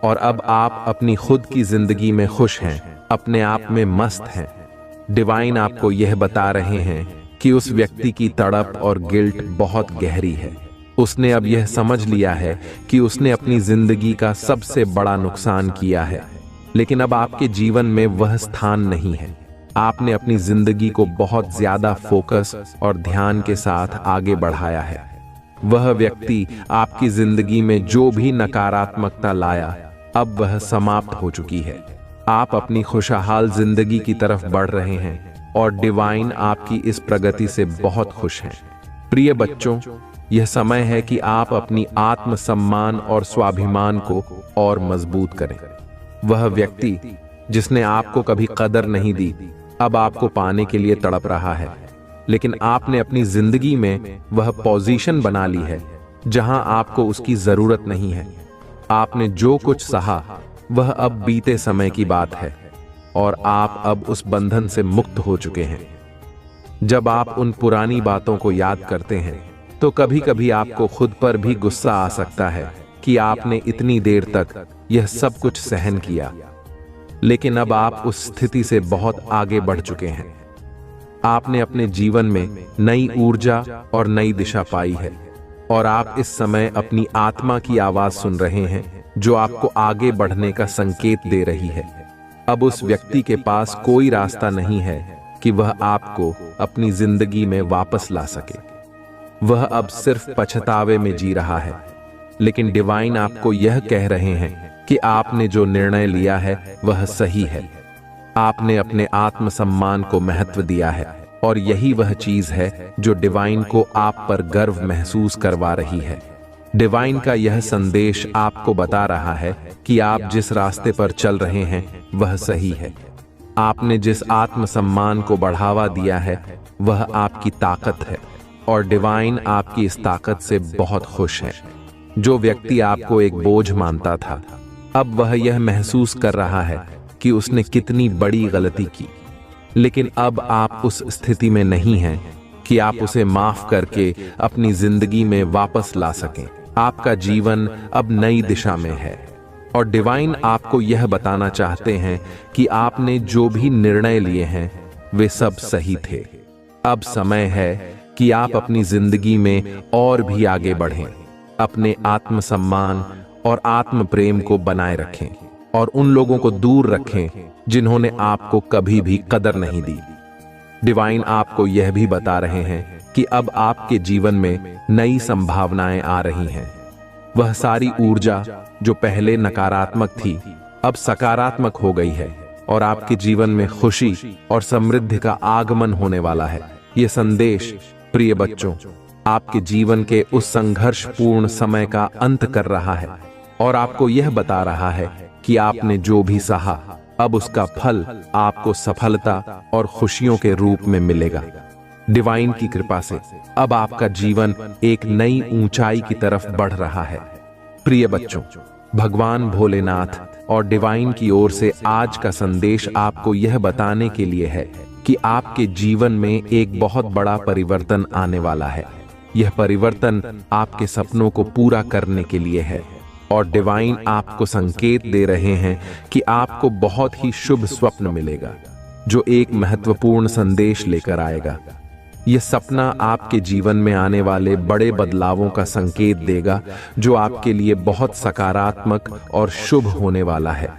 और अब आप अपनी खुद की जिंदगी में खुश हैं, अपने आप में मस्त हैं। डिवाइन आपको यह बता रहे हैं कि उस व्यक्ति की तड़प और गिल्ट बहुत गहरी है। उसने अब यह समझ लिया है कि उसने अपनी जिंदगी का सबसे बड़ा नुकसान किया है लेकिन अब आपके जीवन में वह स्थान नहीं है। आपने अपनी जिंदगी को बहुत ज्यादा फोकस और ध्यान के साथ आगे बढ़ाया है। वह व्यक्ति आपकी जिंदगी में जो भी नकारात्मकता लाया, अब वह समाप्त हो चुकी है। आप अपनी खुशहाल जिंदगी की तरफ बढ़ रहे हैं और डिवाइन आपकी इस प्रगति से बहुत खुश हैं। प्रिय बच्चों, यह समय है कि आप अपनी आत्मसम्मान और स्वाभिमान को और मजबूत करें। वह व्यक्ति जिसने आपको कभी कदर नहीं दी, अब आपको पाने के लिए तड़प रहा है। लेकिन आपने अपनी जिंदगी में वह पोजीशन बना ली है जहां आपको उसकी जरूरत नहीं है। आपने जो कुछ सहा वह अब बीते समय की बात है और आप अब उस बंधन से मुक्त हो चुके हैं। जब आप उन पुरानी बातों को याद करते हैं तो कभी कभी आपको खुद पर भी गुस्सा आ सकता है कि आपने इतनी देर तक यह सब कुछ सहन किया। लेकिन अब आप उस स्थिति से बहुत आगे बढ़ चुके हैं। आपने अपने जीवन में नई ऊर्जा और नई दिशा पाई है और आप इस समय अपनी आत्मा की आवाज सुन रहे हैं जो आपको आगे बढ़ने का संकेत दे रही है। अब उस व्यक्ति के पास कोई रास्ता नहीं है कि वह आपको अपनी जिंदगी में वापस ला सके। वह अब सिर्फ पछतावे में जी रहा है। लेकिन डिवाइन आपको यह कह रहे हैं कि आपने जो निर्णय लिया है वह सही है। आपने अपने आत्मसम्मान को महत्व दिया है और यही वह चीज है जो डिवाइन को आप पर गर्व महसूस करवा रही है। डिवाइन का यह संदेश आपको बता रहा है कि आप जिस रास्ते पर चल रहे हैं वह सही है। आपने जिस आत्मसम्मान को बढ़ावा दिया है वह आपकी ताकत है और डिवाइन आपकी इस ताकत से बहुत खुश है। जो व्यक्ति आपको एक बोझ मानता था, अब वह यह महसूस कर रहा है कि उसने कितनी बड़ी गलती की। लेकिन अब आप उस स्थिति में नहीं हैं कि आप उसे माफ करके अपनी जिंदगी में वापस ला सकें। आपका जीवन अब नई दिशा में है और डिवाइन आपको यह बताना चाहते हैं कि आपने जो भी निर्णय लिए हैं वे सब सही थे। अब समय है कि आप अपनी जिंदगी में और भी आगे बढ़ें, अपने आत्मसम्मान और आत्म प्रेम को बनाए रखें और उन लोगों को दूर रखें जिन्होंने आपको कभी भी कदर नहीं दी। डिवाइन आपको यह भी बता रहे हैं कि अब आपके जीवन में नई संभावनाएं आ रही हैं। वह सारी ऊर्जा जो पहले नकारात्मक थी अब सकारात्मक हो गई है और आपके जीवन में खुशी और समृद्धि का आगमन होने वाला है। यह संदेश प्रिय बच्चों आपके जीवन के उस संघर्षपूर्ण समय का अंत कर रहा है और आपको यह बता रहा है कि आपने जो भी सहा अब उसका फल आपको सफलता और खुशियों के रूप में मिलेगा। डिवाइन की कृपा से अब आपका जीवन एक नई ऊंचाई की तरफ बढ़ रहा है। प्रिय बच्चों, भगवान भोलेनाथ और डिवाइन की ओर से आज का संदेश आपको यह बताने के लिए है कि आपके जीवन में एक बहुत बड़ा परिवर्तन आने वाला है। यह परिवर्तन आपके सपनों को पूरा करने के लिए है और डिवाइन आपको संकेत दे रहे हैं कि आपको बहुत ही शुभ स्वप्न मिलेगा जो एक महत्वपूर्ण संदेश लेकर आएगा। यह सपना आपके जीवन में आने वाले बड़े बदलावों का संकेत देगा जो आपके लिए बहुत सकारात्मक और शुभ होने वाला है।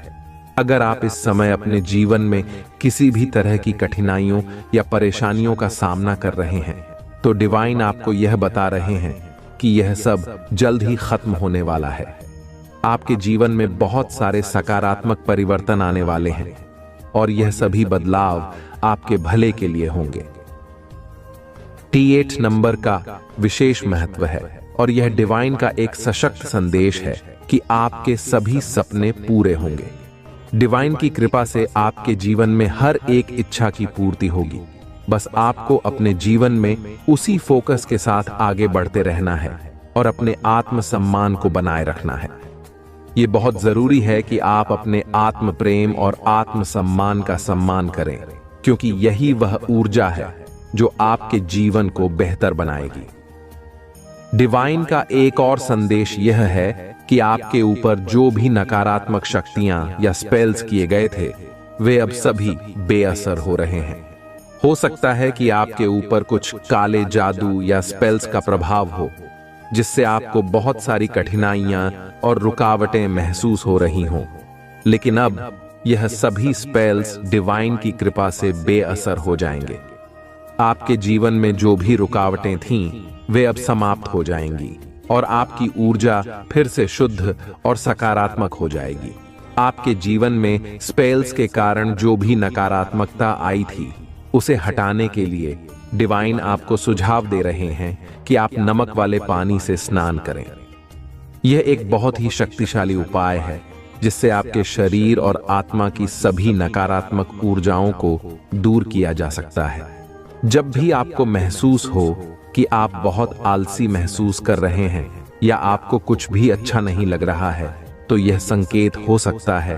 अगर आप इस समय अपने जीवन में किसी भी तरह की कठिनाइयों या परेशानियों का सामना कर रहे हैं तो डिवाइन आपको यह बता रहे हैं कि यह सब जल्द ही खत्म होने वाला है। आपके जीवन में बहुत सारे सकारात्मक परिवर्तन आने वाले हैं और यह सभी बदलाव आपके भले के लिए होंगे। T8 नंबर का विशेष महत्व है और यह डिवाइन का एक सशक्त संदेश है कि आपके सभी सपने पूरे होंगे। डिवाइन की कृपा से आपके जीवन में हर एक इच्छा की पूर्ति होगी। बस आपको अपने जीवन में उसी फोकस के साथ आगे बढ़ते रहना है और अपने आत्मसम्मान को बनाए रखना है। ये बहुत जरूरी है कि आप अपने आत्म प्रेम और आत्मसम्मान का सम्मान करें, क्योंकि यही वह ऊर्जा है जो आपके जीवन को बेहतर बनाएगी। डिवाइन का एक और संदेश यह है कि आपके ऊपर जो भी नकारात्मक शक्तियां या स्पेल्स किए गए थे वे अब सभी बेअसर हो रहे हैं। हो सकता है कि आपके ऊपर कुछ काले जादू या स्पेल्स का प्रभाव हो जिससे आपको बहुत सारी कठिनाइयां और रुकावटें महसूस हो रही हों, लेकिन अब यह सभी स्पेल्स डिवाइन की कृपा से बेअसर हो जाएंगे। आपके जीवन में जो भी रुकावटें थीं, वे अब समाप्त हो जाएंगी और आपकी ऊर्जा फिर से शुद्ध और सकारात्मक हो जाएगी। आपके जीवन में स्पेल्स के कारण जो भी नकारात्मकता आई थी, उसे हटाने के लिए डिवाइन आपको सुझाव दे रहे हैं कि आप नमक वाले पानी से स्नान करें। यह एक बहुत ही शक्तिशाली उपाय है जिससे आपके शरीर और आत्मा की सभी नकारात्मक ऊर्जाओं को दूर किया जा सकता है। जब भी आपको महसूस हो कि आप बहुत आलसी महसूस कर रहे हैं या आपको कुछ भी अच्छा नहीं लग रहा है, तो यह संकेत हो सकता है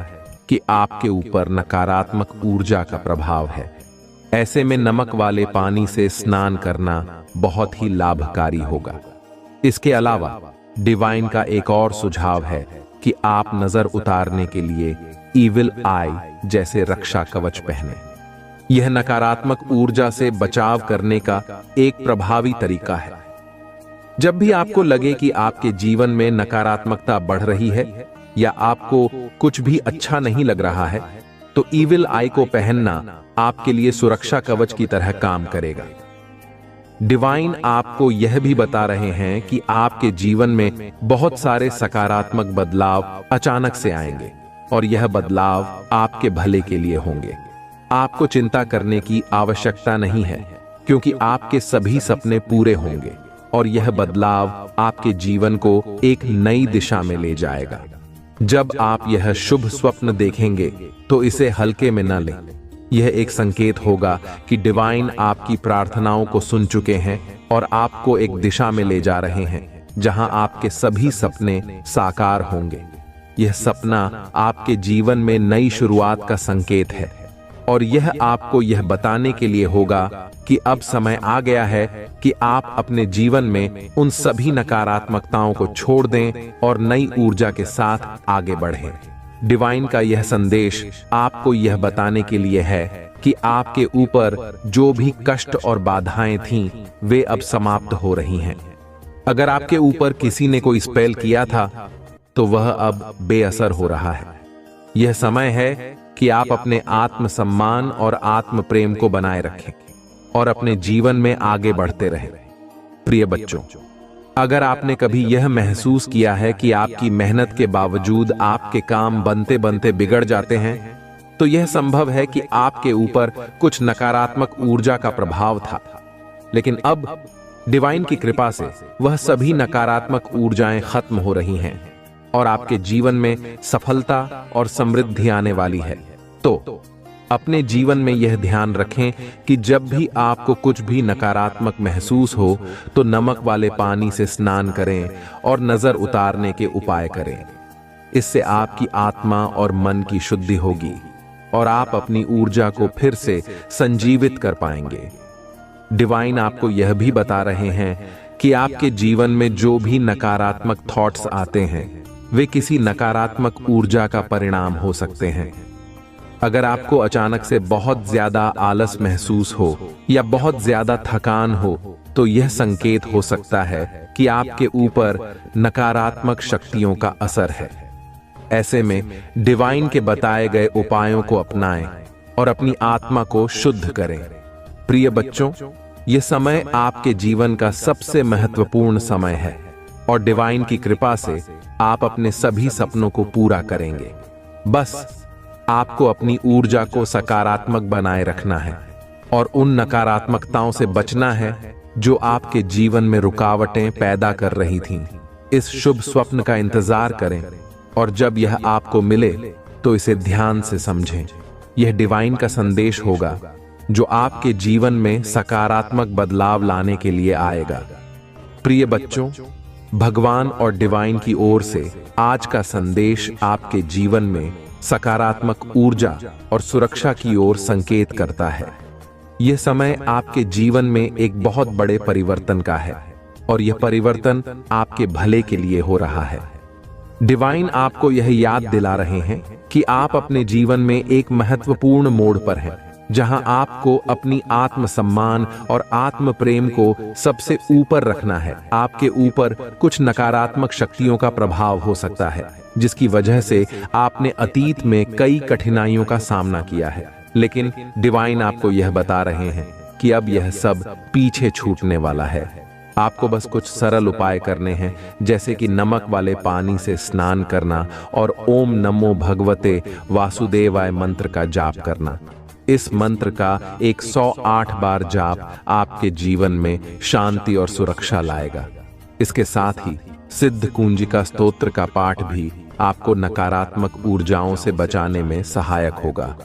कि आपके ऊपर नकारात्मक ऊर्जा का प्रभाव है। ऐसे में नमक वाले पानी से स्नान करना बहुत ही लाभकारी होगा। इसके अलावा डिवाइन का एक और सुझाव है कि आप नजर उतारने के लिए ईविल आई जैसे रक्षा कवच पहने। यह नकारात्मक ऊर्जा से बचाव करने का एक प्रभावी तरीका है। जब भी आपको लगे कि आपके जीवन में नकारात्मकता बढ़ रही है या आपको कुछ भी अच्छा नहीं लग रहा है, तो ईविल आई को पहनना आपके लिए सुरक्षा कवच की तरह काम करेगा। डिवाइन आपको यह भी बता रहे हैं कि आपके जीवन में बहुत सारे सकारात्मक बदलाव अचानक से आएंगे और यह बदलाव आपके भले के लिए होंगे। आपको चिंता करने की आवश्यकता नहीं है, क्योंकि आपके सभी सपने पूरे होंगे और यह बदलाव आपके जीवन को एक नई दिशा में ले जाएगा। जब आप यह शुभ स्वप्न देखेंगे तो इसे हल्के में न लें। यह एक संकेत होगा कि डिवाइन आपकी प्रार्थनाओं को सुन चुके हैं और आपको एक दिशा में ले जा रहे हैं जहां आपके सभी सपने साकार होंगे। यह सपना आपके जीवन में नई शुरुआत का संकेत है और यह आपको यह बताने के लिए होगा कि अब समय आ गया है कि आप अपने जीवन में उन सभी नकारात्मकताओं को छोड़ दें और नई ऊर्जा के साथ आगे बढ़ें। डिवाइन का यह संदेश आपको यह बताने के लिए है कि आपके ऊपर जो भी कष्ट और बाधाएं थीं, वे अब समाप्त हो रही हैं। अगर आपके ऊपर किसी ने कोई स्पेल किया था, तो वह अब बेअसर हो रहा है। यह समय है कि आप अपने आत्मसम्मान और आत्म प्रेम को बनाए रखें और अपने जीवन में आगे बढ़ते रहें। प्रिय बच्चों, अगर आपने कभी यह महसूस किया है कि आपकी मेहनत के बावजूद आपके काम बनते बनते बिगड़ जाते हैं, तो यह संभव है कि आपके ऊपर कुछ नकारात्मक ऊर्जा का प्रभाव था। लेकिन अब डिवाइन की कृपा से वह सभी नकारात्मक ऊर्जाएं खत्म हो रही हैं और आपके जीवन में सफलता और समृद्धि आने वाली है। तो अपने जीवन में यह ध्यान रखें कि जब भी आपको कुछ भी नकारात्मक महसूस हो, तो नमक वाले पानी से स्नान करें और नजर उतारने के उपाय करें। इससे आपकी आत्मा और मन की शुद्धि होगी और आप अपनी ऊर्जा को फिर से संजीवित कर पाएंगे। डिवाइन आपको यह भी बता रहे हैं कि आपके जीवन में जो भी नकारात्मक थॉट्स आते हैं, वे किसी नकारात्मक ऊर्जा का परिणाम हो सकते हैं। अगर आपको अचानक से बहुत ज्यादा आलस महसूस हो या बहुत ज्यादा थकान हो, तो यह संकेत हो सकता है कि आपके ऊपर नकारात्मक शक्तियों का असर है। ऐसे में डिवाइन के बताए गए उपायों को अपनाएं और अपनी आत्मा को शुद्ध करें। प्रिय बच्चों, यह समय आपके जीवन का सबसे महत्वपूर्ण समय है और डिवाइन की कृपा से आप अपने सभी सपनों को पूरा करेंगे। बस आपको अपनी ऊर्जा को सकारात्मक बनाए रखना है और उन नकारात्मकताओं से बचना है जो आपके जीवन में रुकावटें पैदा कर रही थीं। इस शुभ स्वप्न का इंतजार करें और जब यह आपको मिले तो इसे ध्यान से समझें। यह डिवाइन का संदेश होगा जो आपके जीवन में सकारात्मक बदलाव लाने के लिए आएगा। प्रिय बच्चों, भगवान और डिवाइन की ओर से आज का संदेश आपके जीवन में सकारात्मक ऊर्जा और सुरक्षा की ओर संकेत करता है। यह समय आपके जीवन में एक बहुत बड़े परिवर्तन का है और यह परिवर्तन आपके भले के लिए हो रहा है। डिवाइन आपको यह याद दिला रहे हैं कि आप अपने जीवन में एक महत्वपूर्ण मोड़ पर हैं जहां आपको अपनी आत्मसम्मान और आत्म प्रेम को सबसे ऊपर रखना है। आपके ऊपर कुछ नकारात्मक शक्तियों का प्रभाव हो सकता है, जिसकी वजह से आपने अतीत में कई कठिनाइयों का सामना किया है। लेकिन डिवाइन आपको यह बता रहे हैं कि अब यह सब पीछे छूटने वाला है। आपको बस कुछ सरल उपाय करने हैं, जैसे कि नमक वाले पानी से स्नान करना और ओम नमो भगवते वासुदेवाय मंत्र का जाप करना। इस मंत्र का 108 बार जाप आपके जीवन में शांति और सुरक्षा लाएगा। इसके साथ ही सिद्ध कुंजिका स्तोत्र का पाठ भी आपको नकारात्मक ऊर्जाओं से बचाने में सहायक होगा।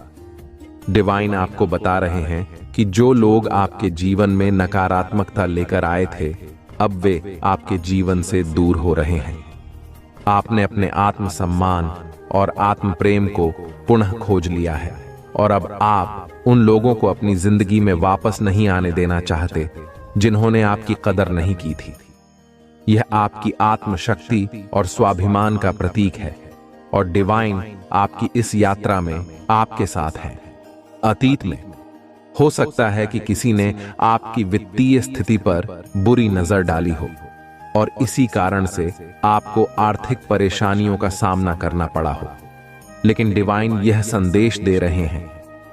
डिवाइन आपको बता रहे हैं कि जो लोग आपके जीवन में नकारात्मकता लेकर आए थे, अब वे आपके जीवन से दूर हो रहे हैं। आपने अपने आत्मसम्मान और आत्म प्रेम को पुनः खोज लिया है और अब आप उन लोगों को अपनी जिंदगी में वापस नहीं आने देना चाहते जिन्होंने आपकी कदर नहीं की थी। यह आपकी आत्मशक्ति और स्वाभिमान का प्रतीक है और डिवाइन आपकी इस यात्रा में आपके साथ है। अतीत में हो सकता है कि किसी ने आपकी वित्तीय स्थिति पर बुरी नजर डाली हो और इसी कारण से आपको आर्थिक परेशानियों का सामना करना पड़ा हो। लेकिन डिवाइन यह संदेश दे रहे हैं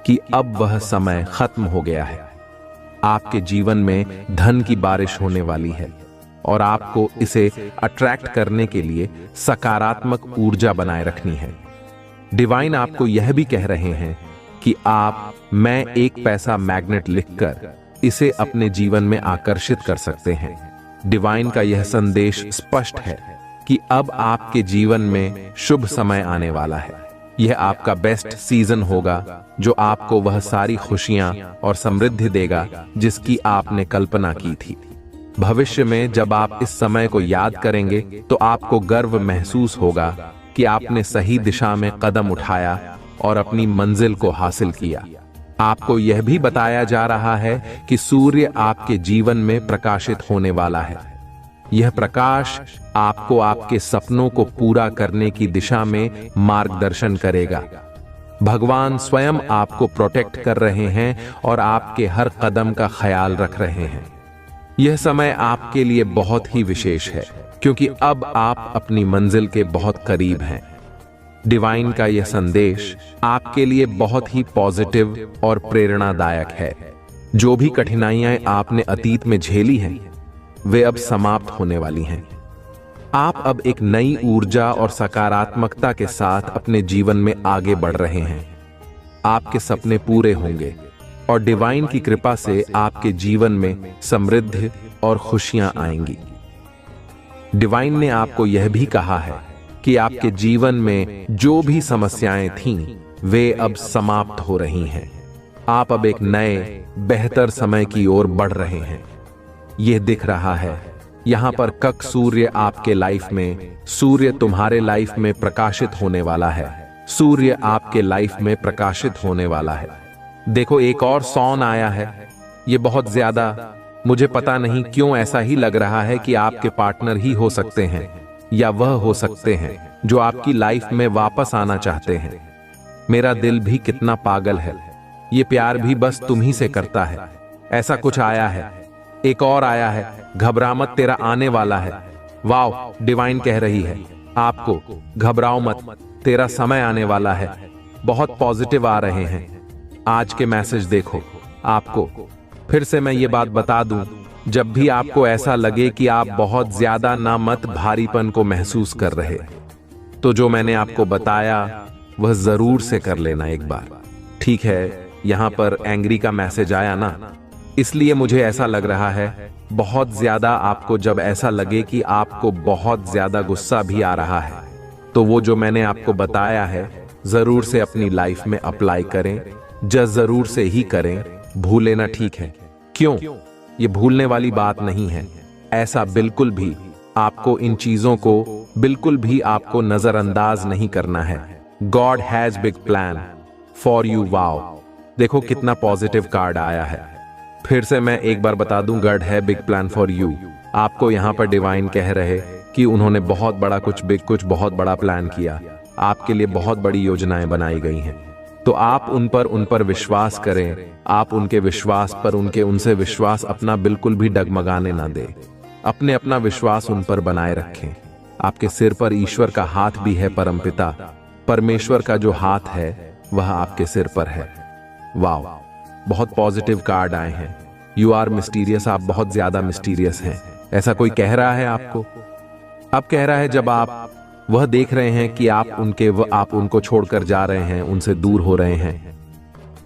कि अब वह समय खत्म हो गया है। आपके जीवन में धन की बारिश होने वाली है और आपको इसे अट्रैक्ट करने के लिए सकारात्मक ऊर्जा बनाए रखनी है। डिवाइन आपको यह भी कह रहे हैं कि आप मैं एक पैसा मैग्नेट लिखकर इसे अपने जीवन में आकर्षित कर सकते हैं। डिवाइन का यह संदेश स्पष्ट है कि अब आपके जीवन में शुभ समय आने वाला है। यह आपका बेस्ट सीजन होगा जो आपको वह सारी खुशियां और समृद्धि देगा जिसकी आपने कल्पना की थी। भविष्य में जब आप इस समय को याद करेंगे तो आपको गर्व महसूस होगा कि आपने सही दिशा में कदम उठाया और अपनी मंजिल को हासिल किया। आपको यह भी बताया जा रहा है कि सूर्य आपके जीवन में प्रकाशित होने वाला है। यह प्रकाश आपको आपके सपनों को पूरा करने की दिशा में मार्गदर्शन करेगा। भगवान स्वयं आपको प्रोटेक्ट कर रहे हैं और आपके हर कदम का ख्याल रख रहे हैं। यह समय आपके लिए बहुत ही विशेष है क्योंकि अब आप अपनी मंजिल के बहुत करीब हैं। डिवाइन का यह संदेश आपके लिए बहुत ही पॉजिटिव और प्रेरणादायक है। जो भी कठिनाइयां आपने अतीत में झेली हैं, वे अब समाप्त होने वाली हैं। आप अब एक नई ऊर्जा और सकारात्मकता के साथ अपने जीवन में आगे बढ़ रहे हैं। आपके सपने पूरे होंगे और डिवाइन की कृपा से आपके जीवन में समृद्धि और खुशियां आएंगी। डिवाइन ने आपको यह भी कहा है कि आपके जीवन में जो भी समस्याएं थीं, वे अब समाप्त हो रही हैं। आप अब एक नए बेहतर समय की ओर बढ़ रहे हैं। यह दिख रहा है यहां पर कक सूर्य आपके लाइफ में, सूर्य तुम्हारे लाइफ में प्रकाशित होने वाला है। सूर्य आपके लाइफ में प्रकाशित होने वाला है। देखो, एक और सॉन आया है। ये बहुत ज्यादा, मुझे पता नहीं क्यों ऐसा ही लग रहा है कि आपके पार्टनर ही हो सकते हैं या वह हो सकते हैं जो आपकी लाइफ में वापस आना चाहते हैं। मेरा दिल भी कितना पागल है, ये प्यार भी बस तुम ही से करता है। ऐसा कुछ आया है। एक और आया है, घबरा मत, तेरा आने वाला है। वाओ, डिवाइन कह रही है आपको, घबराओ मत, तेरा समय आने वाला है। बहुत पॉजिटिव आ रहे हैं। आज के मैसेज देखो। आपको फिर से मैं ये बात बता दूं, जब भी आपको ऐसा लगे कि आप बहुत ज्यादा ना मत भारीपन को महसूस कर रहे, तो जो मैंने आपको बताया वह जरूर से कर लेना एक बार। ठीक है, यहां पर एंग्री का मैसेज आया ना, इसलिए मुझे ऐसा लग रहा है बहुत ज्यादा। आपको जब ऐसा लगे कि आपको बहुत ज्यादा गुस्सा भी आ रहा है, तो वो जो मैंने आपको बताया है जरूर से अपनी लाइफ में अप्लाई करें। जरूर से ही करें, भूले ना, ठीक है? क्यों? ये भूलने वाली बात नहीं है। ऐसा बिल्कुल भी आपको इन चीजों को बिल्कुल भी आपको नजरअंदाज नहीं करना है। God has big plan for you. Wow, देखो कितना पॉजिटिव कार्ड आया है। फिर से मैं एक बार बता दूं, गॉड है बिग प्लान फॉर यू। आपको यहां पर डिवाइन कह रहे कि उन्होंने बहुत बड़ा कुछ बहुत बड़ा प्लान किया। आपके लिए बहुत बड़ी योजनाएं बनाई गई हैं। तो आप उन पर विश्वास करें। आप उनके विश्वास पर उनसे विश्वास अपना बिल्कुल भी डगमगाने ना दें। अपना विश्वास उन पर बनाए रखें। आपके सिर पर ईश्वर का हाथ भी है। परमपिता परमेश्वर का जो हाथ है वह आपके सिर पर है। वाव, बहुत पॉजिटिव कार्ड आए हैं। यू आर मिस्टीरियस, आप बहुत ज्यादा मिस्टीरियस हैं। ऐसा कोई कह रहा है आपको। अब कह रहा है जब आप वह देख रहे हैं कि आप उनको छोड़कर जा रहे हैं, उनसे दूर हो रहे हैं,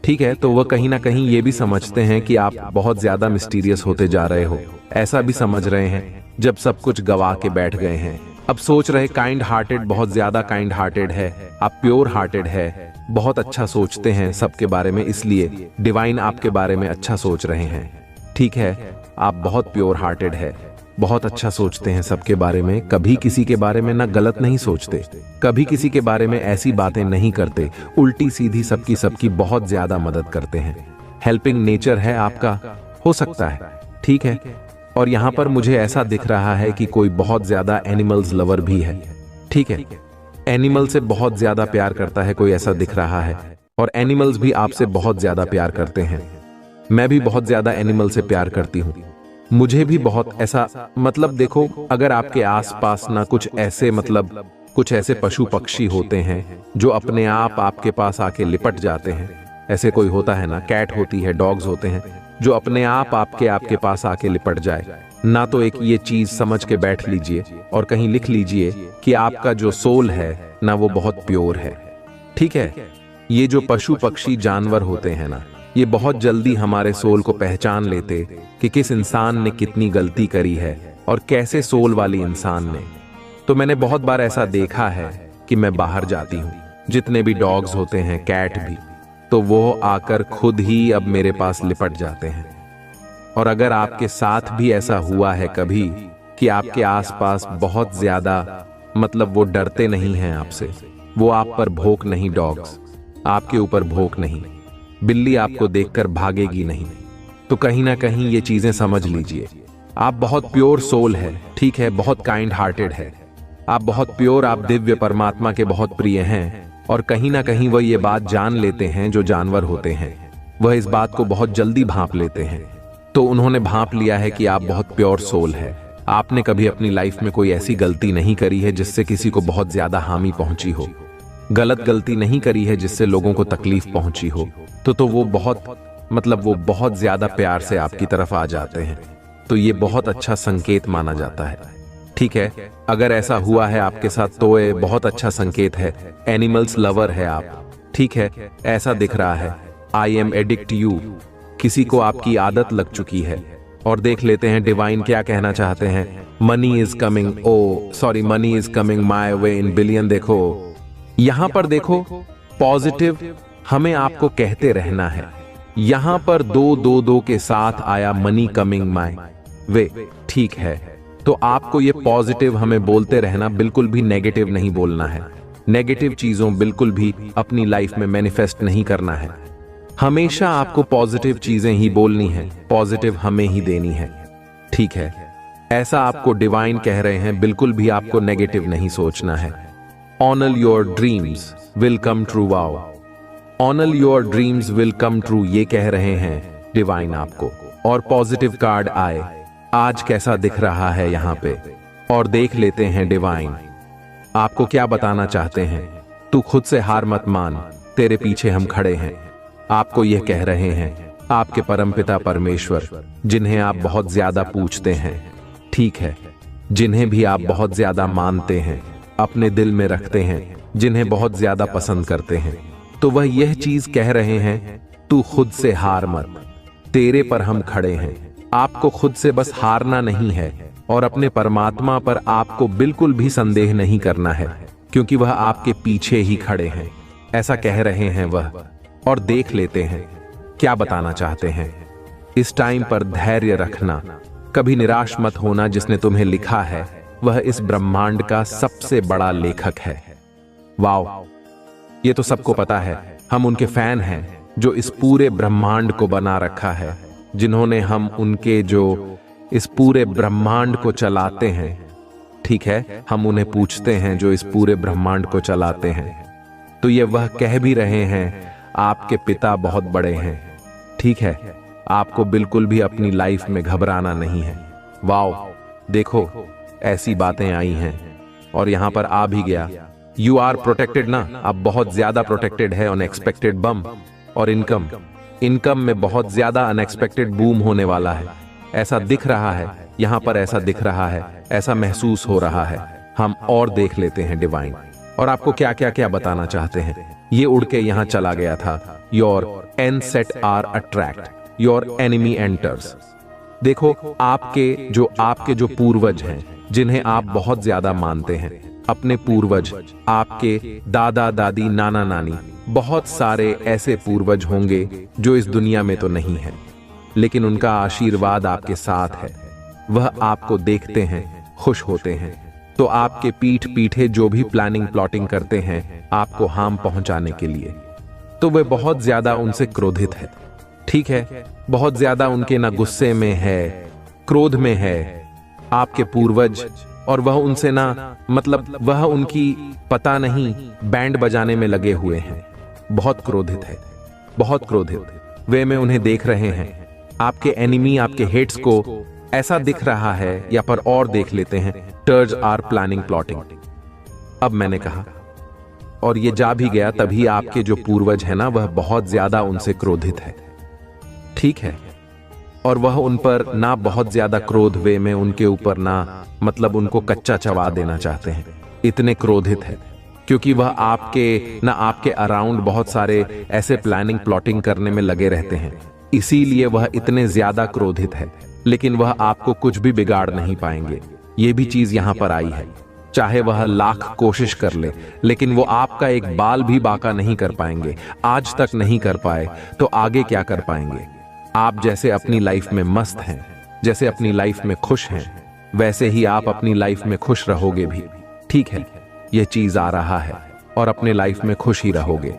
ठीक है, तो वह कहीं ना कहीं ये भी समझते हैं कि आप बहुत ज्यादा मिस्टीरियस होते जा रहे हो। ऐसा भी समझ रहे हैं जब सब कुछ गवा के बैठ गए हैं। अब सोच रहे काइंड हार्टेड, बहुत ज्यादा काइंड हार्टेड है, आप प्योर हार्टेड है, बहुत अच्छा सोचते हैं सबके बारे में, इसलिए डिवाइन आपके बारे में अच्छा सोच रहे हैं। ठीक है, आप बहुत प्योर हार्टेड है, बहुत अच्छा सोचते हैं सबके बारे में, कभी किसी के बारे में ना गलत नहीं सोचते, कभी किसी के बारे में ऐसी बातें नहीं करते, उल्टी सीधी सबकी बहुत ज्यादा मदद करते हैं। हेल्पिंग नेचर है आपका, हो सकता है, ठीक है। और यहाँ पर मुझे ऐसा दिख रहा है कि कोई बहुत ज्यादा एनिमल्स लवर भी है, ठीक है, एनिमल से बहुत ज्यादा प्यार करता है कोई, ऐसा दिख रहा है। और एनिमल्स भी आपसे बहुत ज्यादा प्यार करते हैं। मैं भी बहुत ज्यादा एनिमल से प्यार करती हूँ। मुझे भी बहुत ऐसा, मतलब देखो, अगर आपके आसपास ना कुछ ऐसे पशु पक्षी होते हैं जो अपने आप आपके पास आके लिपट जाते हैं, ऐसे कोई होता है ना, कैट होती है, डॉग्स होते हैं जो अपने आप आपके पास आके लिपट जाए ना, तो एक ये चीज समझ के बैठ लीजिए और कहीं लिख लीजिए कि आपका जो सोल है ना वो बहुत प्योर है, ठीक है। ये जो पशु पक्षी जानवर होते हैं ना, ये बहुत जल्दी हमारे सोल को पहचान लेते कि किस इंसान ने कितनी गलती करी है और कैसे सोल वाली इंसान ने। तो मैंने बहुत बार ऐसा देखा है कि मैं बाहर जाती हूँ, जितने भी डॉग्स होते हैं, कैट भी, तो वो आकर खुद ही अब मेरे पास लिपट जाते हैं। और अगर आपके साथ भी ऐसा हुआ है कभी कि आपके आसपास बहुत ज्यादा, मतलब वो डरते नहीं हैं आपसे, वो आप पर भौंक नहीं, डॉग्स आपके ऊपर भौंक नहीं, बिल्ली आपको देखकर भागेगी नहीं, तो कहीं ना कहीं ये चीजें समझ लीजिए, आप बहुत प्योर सोल है, ठीक है, बहुत काइंड हार्टेड है, आप बहुत प्योर, आप दिव्य परमात्मा के बहुत प्रिय हैं। और कहीं ना कहीं वह ये बात जान लेते हैं, जो जानवर होते हैं वह इस बात को बहुत जल्दी भांप लेते हैं। तो उन्होंने भांप लिया है कि आप बहुत प्योर सोल है। आपने कभी अपनी लाइफ में कोई ऐसी गलती नहीं करी है जिससे किसी को बहुत ज्यादा हानि पहुंची हो, गलत गलती नहीं करी है जिससे लोगों को तकलीफ पहुंची हो, तो वो बहुत ज्यादा प्यार से आपकी तरफ आ जाते हैं। तो ये बहुत अच्छा संकेत माना जाता है, ठीक है। अगर ऐसा हुआ है आपके साथ तो ये बहुत अच्छा संकेत है, एनिमल्स लवर है आप, ठीक है, ऐसा दिख रहा है। आई एम एडिक्ट यू, किसी को आपकी आदत लग चुकी है। और देख लेते हैं डिवाइन क्या कहना चाहते हैं। Money is coming, money is coming my way in billion. देखो यहां पर, देखो पॉजिटिव हमें आपको कहते रहना है। यहां पर 2-2-2 के साथ आया मनी कमिंग माय वे, ठीक है। तो आपको ये पॉजिटिव हमें बोलते रहना, बिल्कुल भी नेगेटिव नहीं बोलना है। नेगेटिव चीजों बिल्कुल भी अपनी लाइफ में मैनिफेस्ट नहीं करना है। हमेशा आपको पॉजिटिव चीजें ही बोलनी है, पॉजिटिव हमें ही देनी है, ठीक है। ऐसा आपको डिवाइन कह रहे हैं, बिल्कुल भी आपको नेगेटिव नहीं सोचना है। Honour your dreams will come true. Wow, honour your dreams will come true, ये कह रहे हैं डिवाइन आपको। और पॉजिटिव कार्ड आए, आज कैसा दिख रहा है यहाँ पे, और देख लेते हैं डिवाइन आपको क्या बताना चाहते हैं। तू खुद से हार मत मान, तेरे पीछे हम खड़े हैं। आपको यह कह रहे हैं आपके परमपिता परमेश्वर, जिन्हें आप बहुत ज्यादा पूछते हैं, ठीक है, जिन्हें भी आप बहुत ज्यादा मानते हैं, अपने दिल में रखते हैं, जिन्हें बहुत ज्यादा पसंद करते हैं, तो वह यह चीज कह रहे हैं, तू खुद से हार मत, तेरे पर हम खड़े हैं। आपको खुद से बस हारना नहीं है और अपने परमात्मा पर आपको बिल्कुल भी संदेह नहीं करना है, क्योंकि वह आपके पीछे ही खड़े हैं, ऐसा कह रहे हैं वह। और देख लेते हैं क्या बताना चाहते हैं। इस टाइम पर धैर्य रखना, कभी निराश मत होना। जिसने तुम्हें लिखा है वह इस ब्रह्मांड का सबसे बड़ा लेखक है। वाओ, ये तो सबको पता है, हम उनके फैन हैं जो इस पूरे ब्रह्मांड को बना रखा है, जिन्होंने हम उनके जो इस पूरे ब्रह्मांड को चलाते हैं, ठीक है, हम उन्हें पूछते हैं जो इस पूरे ब्रह्मांड को चलाते हैं। तो ये वह कह भी रहे हैं, आपके पिता बहुत बड़े हैं। ठीक है, आपको बिल्कुल भी अपनी लाइफ में घबराना नहीं है। वाओ, देखो ऐसी बातें आई हैं और यहां पर आ भी गया। यू आर प्रोटेक्टेड ना, अब बहुत ज्यादा प्रोटेक्टेड है। अनएक्सपेक्टेड बम और इनकम में बहुत ज्यादा अनएक्सपेक्टेड बूम होने वाला है। ऐसा दिख रहा है यहां पर, ऐसा दिख रहा है, ऐसा महसूस हो रहा है। हम और देख लेते हैं डिवाइन, और आपको क्या क्या क्या बताना चाहते हैं। ये उड़ के यहां चला गया था। योर एनसेट are attract, your enemy enters. देखो आपके जो पूर्वज हैं, जिन्हें आप बहुत ज्यादा मानते हैं, अपने पूर्वज, आपके दादा दादी नाना नानी, बहुत सारे ऐसे पूर्वज होंगे जो इस दुनिया में तो नहीं है, लेकिन उनका आशीर्वाद आपके साथ है। वह आपको देखते हैं, खुश होते हैं, तो आपके पीठ पीछे जो भी प्लानिंग प्लॉटिंग करते हैं आपको हार्म पहुंचाने के लिए, तो वे बहुत ज्यादा उनसे क्रोधित है। ठीक है, बहुत ज्यादा उनके ना गुस्से में है, क्रोध में है आपके पूर्वज, और वह उनसे ना मतलब वह उनकी पता नहीं बैंड बजाने में लगे हुए हैं। बहुत क्रोधित है, बहुत क्रोधित। वे में उन्हें देख रहे हैं, आपके एनिमी, आपके हेट्स को ऐसा दिख रहा है। या पर और देख लेते हैं, टर्ज आर प्लानिंग प्लॉटिंग। अब मैंने कहा और ये जा भी गया, तभी आपके जो पूर्वज है ना, वह बहुत ज्यादा उनसे क्रोधित है। ठीक है, और वह उन पर ना बहुत ज्यादा क्रोध वे में उनके ऊपर ना मतलब उनको कच्चा चबा देना चाहते हैं। इतने क्रोधित है क्योंकि वह आपके अराउंड बहुत सारे ऐसे प्लानिंग प्लॉटिंग करने में लगे रहते हैं, इसीलिए वह इतने ज्यादा क्रोधित है। लेकिन वह आपको कुछ भी बिगाड़ नहीं पाएंगे। ये भी चीज यहां पर आई है, चाहे वह लाख कोशिश कर ले, लेकिन वो आपका एक बाल भी बाका नहीं कर पाएंगे। आज तक नहीं कर पाए तो आगे क्या कर पाएंगे। आप जैसे अपनी लाइफ में मस्त हैं, जैसे अपनी लाइफ में खुश हैं, वैसे ही आप अपनी लाइफ में खुश रहोगे भी। ठीक है, यह चीज आ रहा है और अपने लाइफ में खुश ही रहोगे।